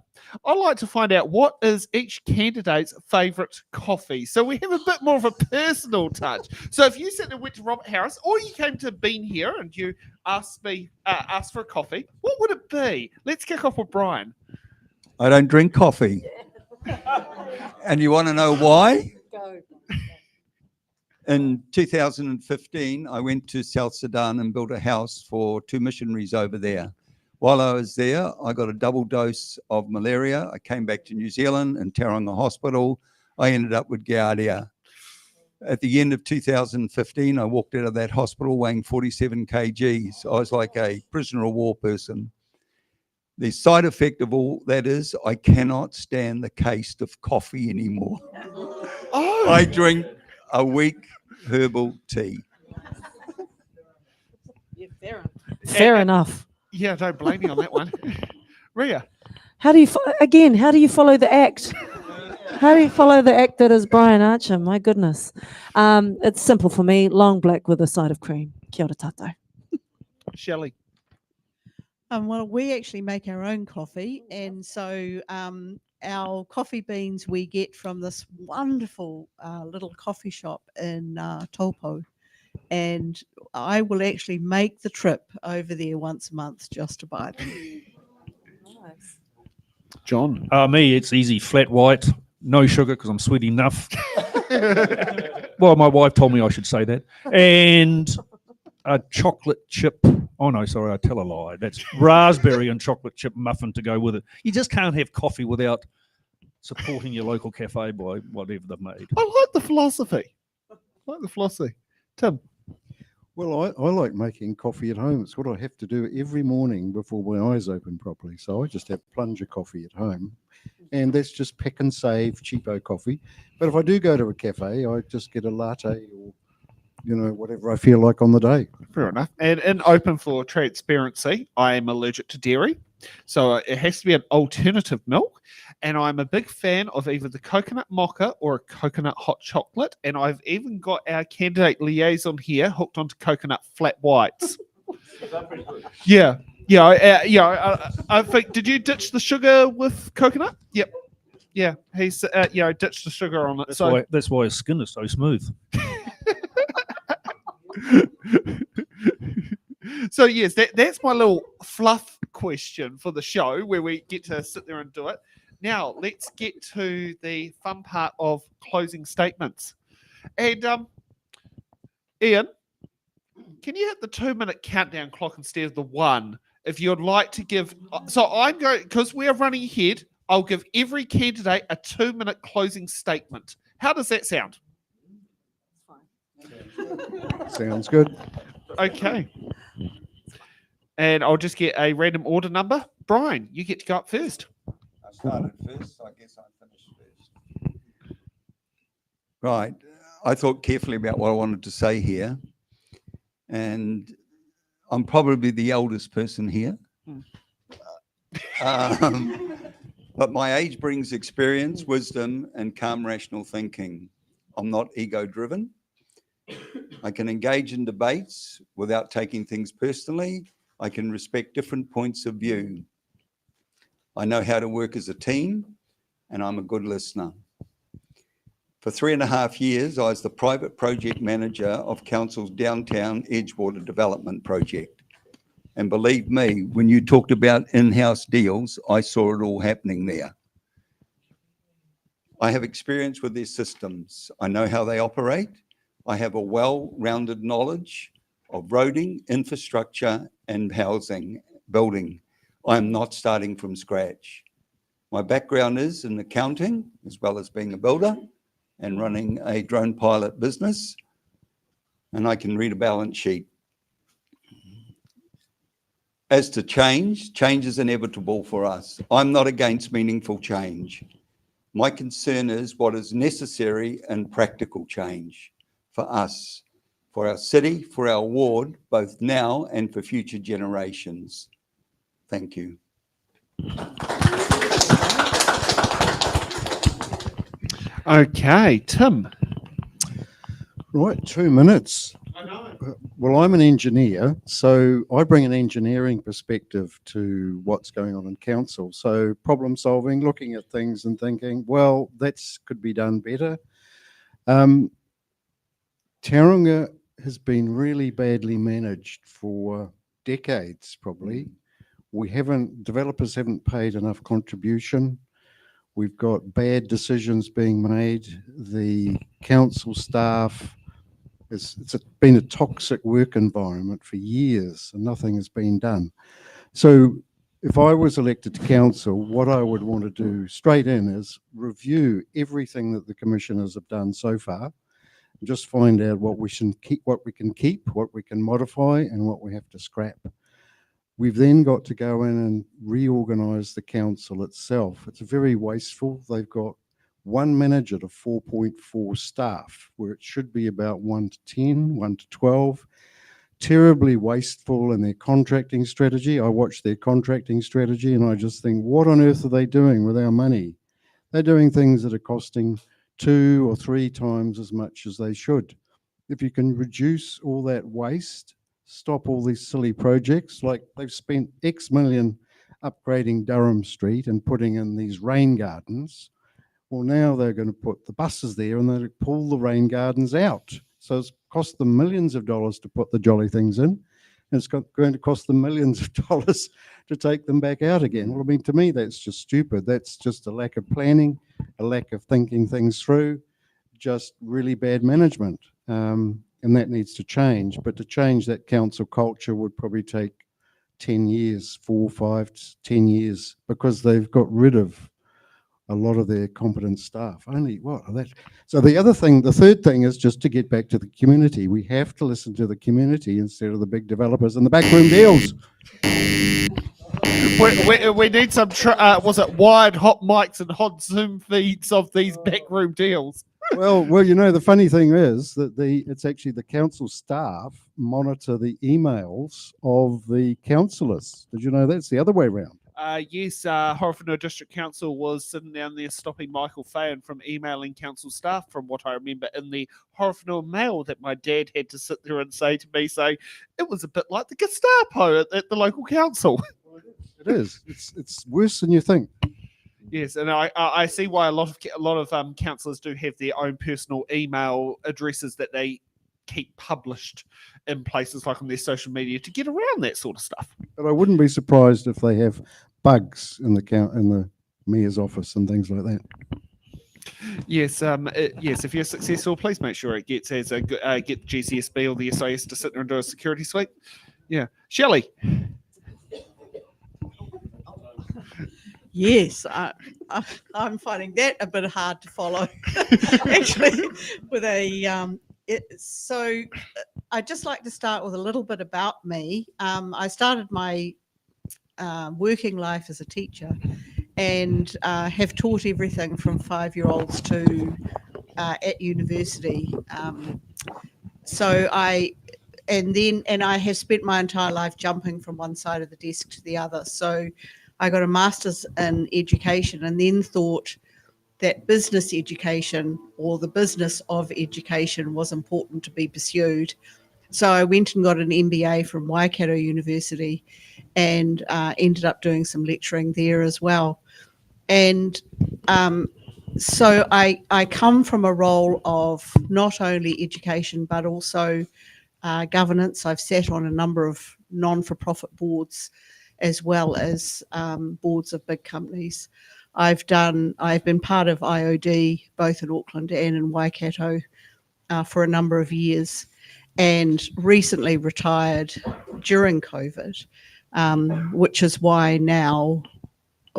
Speaker 2: I'd like to find out what is each candidate's favourite coffee. So we have a bit more of a personal touch. So if you said and went to Robert Harris, or you came to Bean here and you asked for a coffee, what would it be? Let's kick off with Brian.
Speaker 7: I don't drink coffee. And you want to know why?
Speaker 3: Go.
Speaker 7: In 2015, I went to South Sudan and built a house for 2 missionaries over there. While I was there, I got a double dose of malaria. I came back to New Zealand in Tauranga Hospital. I ended up with Giardia. At the end of 2015, I walked out of that hospital weighing 47 kgs. I was like a prisoner of war person. The side effect of all that is I cannot stand the taste of coffee anymore.
Speaker 2: Oh,
Speaker 7: I drink a weak herbal tea.
Speaker 3: Yeah, fair enough.
Speaker 2: yeah, don't blame me on that one. Ria.
Speaker 3: How do you follow the act? How do you follow the act that is Brian Archer? My goodness. It's simple for me. Long black with a side of cream. Kia ora tatou.
Speaker 2: Shelley.
Speaker 6: Well, we actually make our own coffee, and so our coffee beans we get from this wonderful little coffee shop in Taupo, and I will actually make the trip over there once a month just to buy them.
Speaker 3: Nice.
Speaker 2: John.
Speaker 5: Me, it's easy, flat white, no sugar because I'm sweet enough. Well, my wife told me I should say that. And a chocolate chip. Oh, no, sorry, I tell a lie. That's raspberry and chocolate chip muffin to go with it. You just can't have coffee without supporting your local cafe by whatever they've made.
Speaker 2: I like the philosophy. Tim.
Speaker 4: Well, I like making coffee at home. It's what I have to do every morning before my eyes open properly. So I just have plunger coffee at home. And that's just pick and save cheapo coffee. But if I do go to a cafe, I just get a latte or, whatever I feel like on the day.
Speaker 2: Fair enough. And open for transparency, I am allergic to dairy. So it has to be an alternative milk. And I'm a big fan of either the coconut mocha or a coconut hot chocolate. And I've even got our candidate liaison here hooked onto coconut flat whites. Yeah. I think, did you ditch the sugar with coconut? Yep. Yeah. He's, ditched the sugar on it.
Speaker 5: That's why his skin is so smooth.
Speaker 2: So yes, that's my little fluff question for the show where we get to sit there and do it. Now let's get to the fun part of closing statements. And Ian, can you hit the 2-minute countdown clock instead of the 1? If you'd like to give, so I'm going, because we're running ahead, I'll give every candidate a 2-minute closing statement. How does that sound?
Speaker 4: Sounds good.
Speaker 2: Okay. And I'll just get a random order number. Brian, you get to go up first.
Speaker 7: I started first, so I guess I finished first. Right. I thought carefully about what I wanted to say here. And I'm probably the eldest person here. But my age brings experience, wisdom, and calm, rational thinking. I'm not ego-driven. I can engage in debates without taking things personally. I can respect different points of view. I know how to work as a team, and I'm a good listener. For 3.5 years, I was the private project manager of Council's downtown Edgewater development project. And believe me, when you talked about in-house deals, I saw it all happening there. I have experience with their systems. I know how they operate. I have a well-rounded knowledge of roading, infrastructure, and housing, building. I'm not starting from scratch. My background is in accounting, as well as being a builder and running a drone pilot business, and I can read a balance sheet. As to change, change is inevitable for us. I'm not against meaningful change. My concern is what is necessary and practical change for us, for our city, for our ward, both now and for future generations. Thank you.
Speaker 2: Okay, Tim.
Speaker 4: Right, 2 minutes.
Speaker 2: I know.
Speaker 4: Well, I'm an engineer, so I bring an engineering perspective to what's going on in council. So problem solving, looking at things and thinking, well, that's could be done better. Tauranga has been really badly managed for decades, probably. Developers haven't paid enough contribution. We've got bad decisions being made. The council staff, it's been a toxic work environment for years and nothing has been done. So if I was elected to council, what I would want to do straight in is review everything that the commissioners have done so far, and just find out what we can keep, what we can modify, and what we have to scrap. We've then got to go in and reorganise the council itself. It's very wasteful. They've got one manager to 4.4 staff, where it should be about 1 to 10, 1 to 12. Terribly wasteful in their contracting strategy. I watch their contracting strategy and I just think, what on earth are they doing with our money? They're doing things that are costing 2 or 3 times as much as they should. If you can reduce all that waste, stop all these silly projects, like they've spent X million upgrading Durham Street and putting in these rain gardens. Well, now they're going to put the buses there and they'll pull the rain gardens out. So it's cost them millions of dollars to put the jolly things in. And it's going to cost them millions of dollars to take them back out again. Well, I mean, to me, that's just stupid. That's just a lack of planning, a lack of thinking things through, just really bad management. And that needs to change. But to change that council culture would probably take 10 years, 4, 5, 10 years, because they've got rid of a lot of their competent staff. Only what? So the third thing is just to get back to the community. We have to listen to the community instead of the big developers and the backroom deals.
Speaker 2: We need some, was it wired hot mics and hot Zoom feeds of these backroom deals?
Speaker 4: Well, you know, the funny thing is that it's actually the council staff monitor the emails of the councillors. Did you know that's the other way around?
Speaker 2: Yes, Horowhenua District Council was sitting down there stopping Michael Fahan from emailing council staff, from what I remember in the Horowhenua Mail that my dad had to sit there and say to me, saying it was a bit like the Gestapo at the local council.
Speaker 4: It is. It's worse than you think.
Speaker 2: Yes, and I see why a lot of councillors do have their own personal email addresses that they keep published in places like on their social media to get around that sort of stuff.
Speaker 4: But I wouldn't be surprised if they have bugs in the mayor's office and things like that.
Speaker 2: Yes, yes. If you're successful, please make sure it gets as a get GCSB or the SIS to sit there and do a security sweep. Yeah, Shelley.
Speaker 6: Yes, I'm finding that a bit hard to follow. Actually, with a I'd just like to start with a little bit about me. I started my working life as a teacher, and have taught everything from 5-year-olds to at university. And I have spent my entire life jumping from one side of the desk to the other. So I got a master's in education, and then thought that business education, or the business of education, was important to be pursued. So I went and got an MBA from Waikato University, and ended up doing some lecturing there as well. And so I come from a role of not only education, but also governance. I've sat on a number of non-for-profit boards, as well as boards of big companies. I've been part of IOD, both in Auckland and in Waikato, for a number of years, and recently retired during COVID, which is why now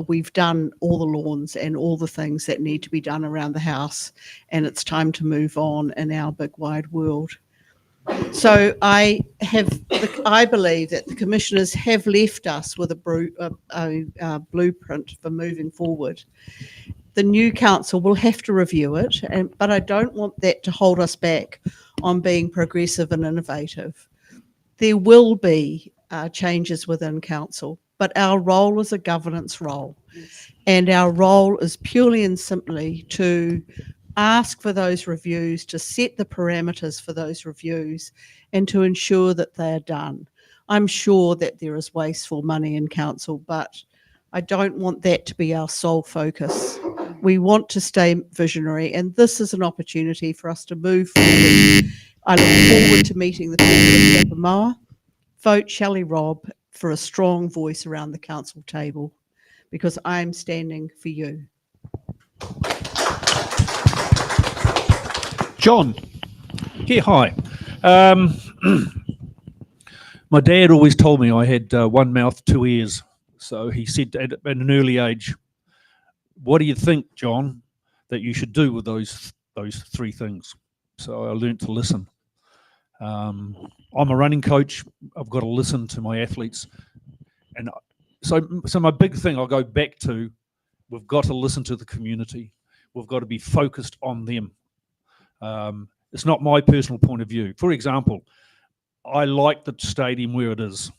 Speaker 6: we've done all the lawns and all the things that need to be done around the house, and it's time to move on in our big wide world. So I believe that the commissioners have left us with a blueprint for moving forward. The new council will have to review it, but I don't want that to hold us back on being progressive and innovative. There will be changes within council, but our role is a governance role, and our role is purely and simply to ask for those reviews, to set the parameters for those reviews, and to ensure that they are done. I'm sure that there is wasteful money in council, but I don't want that to be our sole focus. We want to stay visionary, and this is an opportunity for us to move forward. I look forward to meeting the people of Papamoa. Vote Shelley Robb for a strong voice around the council table, because I'm standing for you.
Speaker 2: John.
Speaker 5: Yeah, hi. My dad always told me I had one mouth, two ears. So he said at an early age, "What do you think, John, that you should do with those three things?" So I learned to listen. I'm a running coach. I've got to listen to my athletes, and so my big thing I'll go back to: we've got to listen to the community. We've got to be focused on them. It's not my personal point of view. For example, I like the stadium where it is.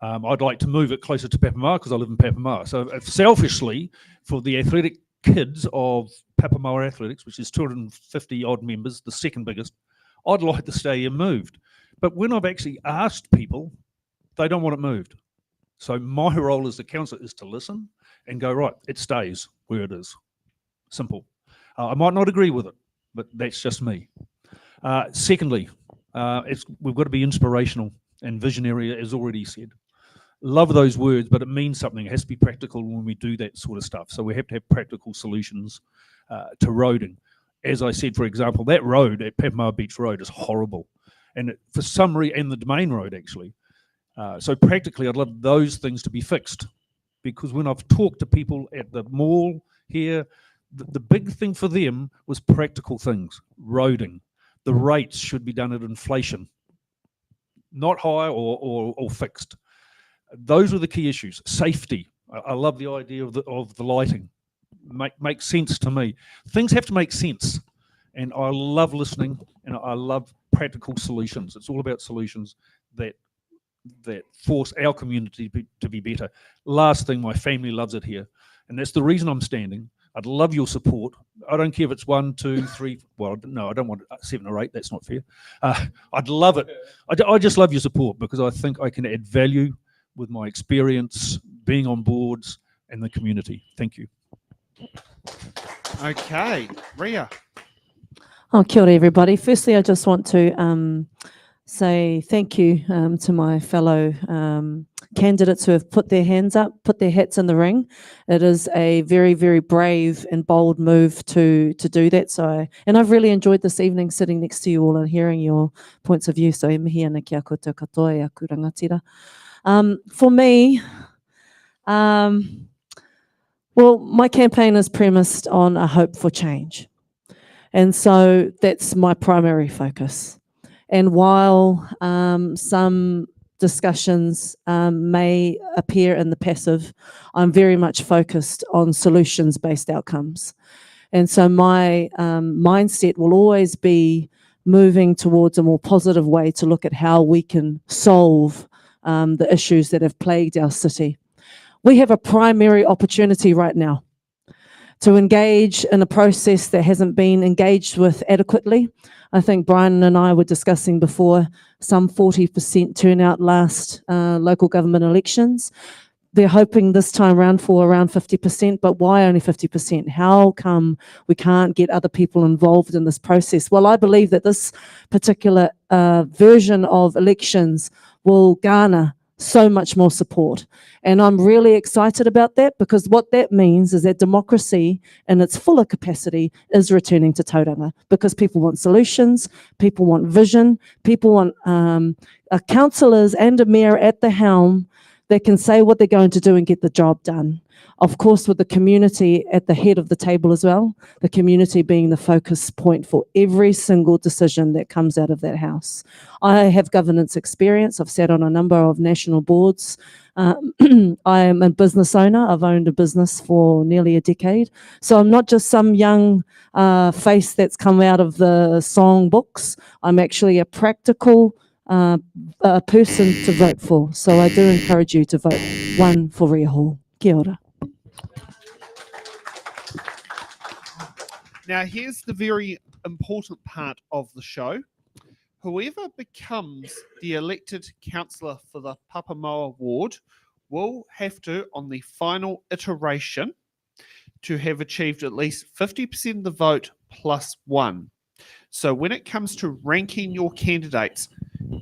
Speaker 5: I'd like to move it closer to Papamoa because I live in Papamoa. So selfishly, for the athletic kids of Papamoa Athletics, which is 250 odd members, the second biggest, I'd like the stadium moved. But when I've actually asked people, they don't want it moved. So my role as the councillor is to listen and go, right, it stays where it is. Simple. I might not agree with it, but that's just me. Secondly, we've got to be inspirational and visionary, as already said. Love those words, but it means something. It has to be practical when we do that sort of stuff. So we have to have practical solutions to roading. As I said, for example, that road at Papamoa Beach Road is horrible. And for some reason, and the Domain Road actually. So practically, I'd love those things to be fixed. Because when I've talked to people at the mall here, the big thing for them was practical things, roading. The rates should be done at inflation, not high or fixed. Those are the key issues. Safety. I love the idea of the lighting. Makes sense to me. Things have to make sense. And I love listening, and I love practical solutions. It's all about solutions that force our community to be better. Last thing, my family loves it here. And that's the reason I'm standing. I'd love your support. I don't care if it's 1, 2, 3. Well, no, I don't want 7 or 8. That's not fair. I'd love it. I just love your support because I think I can add value with my experience, being on boards, and the community. Thank you.
Speaker 2: Okay, Ria.
Speaker 3: Oh, kia ora, everybody. Firstly, I just want to say thank you to my fellow candidates who have put their hands up, put their hats in the ring. It is a very, very brave and bold move to do that. And I've really enjoyed this evening sitting next to you all and hearing your points of view. So e mihi ana ki a koutou katoa e aku rangatira. For me, well, my campaign is premised on a hope for change. And so that's my primary focus. And while some discussions may appear in the passive, I'm very much focused on solutions-based outcomes. And so my mindset will always be moving towards a more positive way to look at how we can solve the issues that have plagued our city. We have a primary opportunity right now to engage in a process that hasn't been engaged with adequately. I think Brian and I were discussing before some 40% turnout last local government elections. They're hoping this time round for around 50%, but why only 50%? How come we can't get other people involved in this process? Well, I believe that this particular version of elections will garner so much more support. And I'm really excited about that, because what that means is that democracy in its fuller capacity is returning to Tauranga, because people want solutions, people want vision, people want councillors and a mayor at the helm that can say what they're going to do and get the job done. Of course, with the community at the head of the table as well, the community being the focus point for every single decision that comes out of that house. I have governance experience. I've sat on a number of national boards. I am a business owner. I've owned a business for nearly a decade. So I'm not just some young face that's come out of the song books. I'm actually a practical person to vote for. So I do encourage you to vote one for Ria Hall. Kia ora.
Speaker 2: Now, here's the very important part of the show. Whoever becomes the elected councillor for the Pāpāmoa Ward will have to, on the final iteration, to have achieved at least 50% of the vote plus one. So when it comes to ranking your candidates,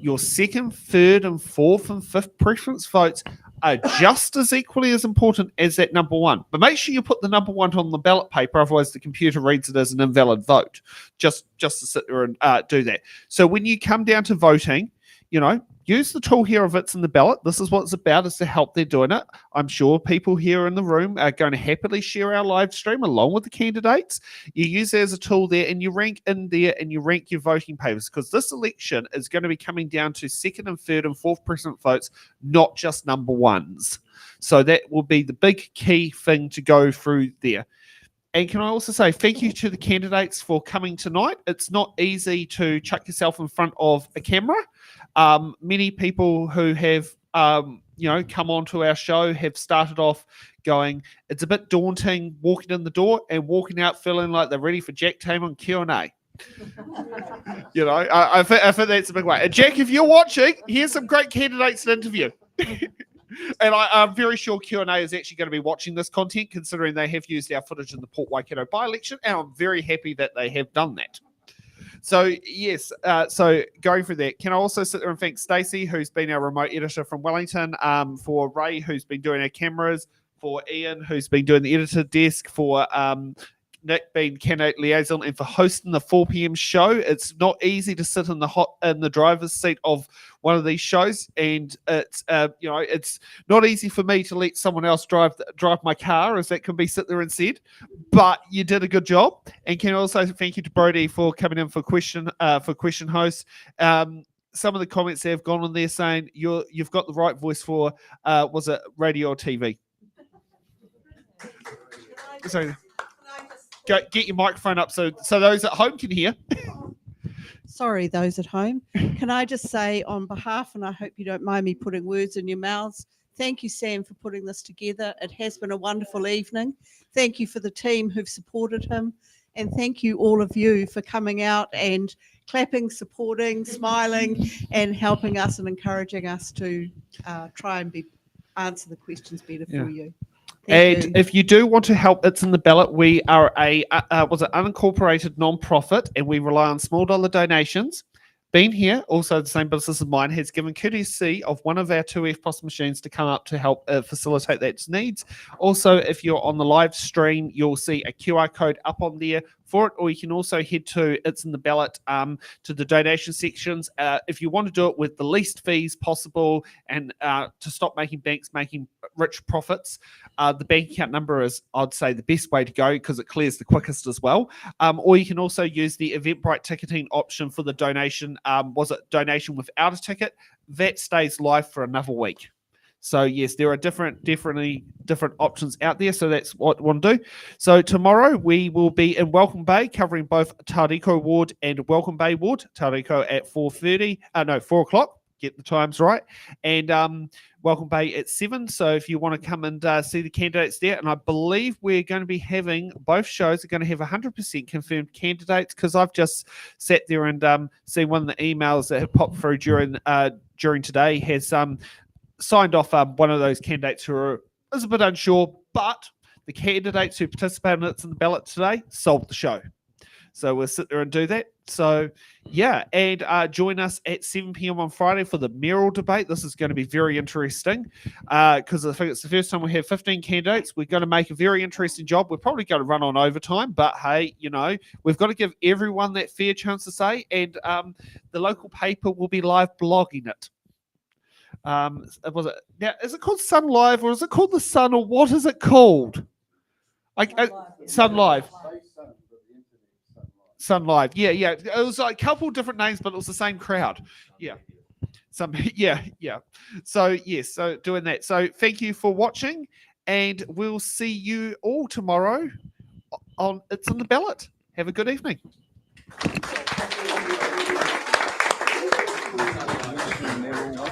Speaker 2: your second, third, and fourth and fifth preference votes are just as equally as important as that number one. But make sure you put the number one on the ballot paper, otherwise the computer reads it as an invalid vote. Just to sit there and do that. So when you come down to voting, you know, use the tool here of it's in the ballot. This is what it's about, is to help they're doing it. I'm sure people here in the room are going to happily share our live stream along with the candidates. You use it as a tool there, and you rank in there and you rank your voting papers, because this election is going to be coming down to second and third and fourth precinct votes, not just number ones. So that will be the big key thing to go through there. And can I also say thank you to the candidates for coming tonight. It's not easy to chuck yourself in front of a camera. Many people who have come onto our show have started off going, it's a bit daunting walking in the door and walking out feeling like they're ready for Jack Tame on Q&A. You know, I think that's a big way. And Jack, if you're watching, here's some great candidates to interview. And I'm very sure Q&A is actually going to be watching this content, considering they have used our footage in the Port Waikato by-election, and I'm very happy that they have done that. So, yes, so going through that, can I also sit there and thank Stacey, who's been our remote editor from Wellington, for Ray, who's been doing our cameras, for Ian, who's been doing the editor desk, for Nick being candidate liaison, and for hosting the 4 p.m. show. It's not easy to sit in the driver's seat of one of these shows, and it's it's not easy for me to let someone else drive my car, as that can be sit there and said. But you did a good job, and can also thank you to Brody for coming in for question host. Some of the comments that have gone on there saying you've got the right voice for was it radio or TV? So. Get your microphone up so those at home can hear.
Speaker 6: Sorry, those at home. Can I just say on behalf, and I hope you don't mind me putting words in your mouths, thank you, Sam, for putting this together. It has been a wonderful evening. Thank you for the team who've supported him. And thank you, all of you, for coming out and clapping, supporting, smiling, and helping us and encouraging us to try and answer the questions better for you.
Speaker 2: And if you do want to help, it's in the ballot. We are a unincorporated non-profit, and we rely on small dollar donations. been here, also the same business as mine, has given courtesy of one of our 2F POS machines to come up to help facilitate that needs. Also, if you're on the live stream, you'll see a QR code up on there for it, or you can also head to, it's in the ballot, to the donation sections. If you want to do it with the least fees possible and to stop making banks making rich profits, the bank account number is, I'd say, the best way to go because it clears the quickest as well. Or you can also use the Eventbrite ticketing option for the donation. Was it donation without a ticket? That stays live for another week. So yes, there are definitely different options out there. So that's what I want to do. So tomorrow we will be in Welcome Bay covering both Tauranga Ward and Welcome Bay Ward. Tauranga at 4 o'clock. Get the times right. And Welcome Bay at 7. So if you want to come and see the candidates there, and I believe we're going to be having, both shows are going to have 100% confirmed candidates, because I've just sat there and seen one of the emails that have popped through during today has signed off one of those candidates who is a bit unsure, but the candidates who participated in the ballot today sold the show. So we'll sit there and do that. So yeah, and join us at 7 p.m. on Friday for the mayoral debate. This is going to be very interesting because I think it's the first time we have 15 candidates. We're going to make a very interesting job. We're probably going to run on overtime, but hey, you know, we've got to give everyone that fair chance to say, and the local paper will be live blogging it. Was it now? Is it called Sun Live, or is it called the Sun, or what is it called? Sun Live. Sun Live. Yeah. It was like a couple different names, but it was the same crowd. Yeah. Yeah. So yes, so doing that. So thank you for watching, and we'll see you all tomorrow on It's on the Ballot. Have a good evening.
Speaker 7: Level 1.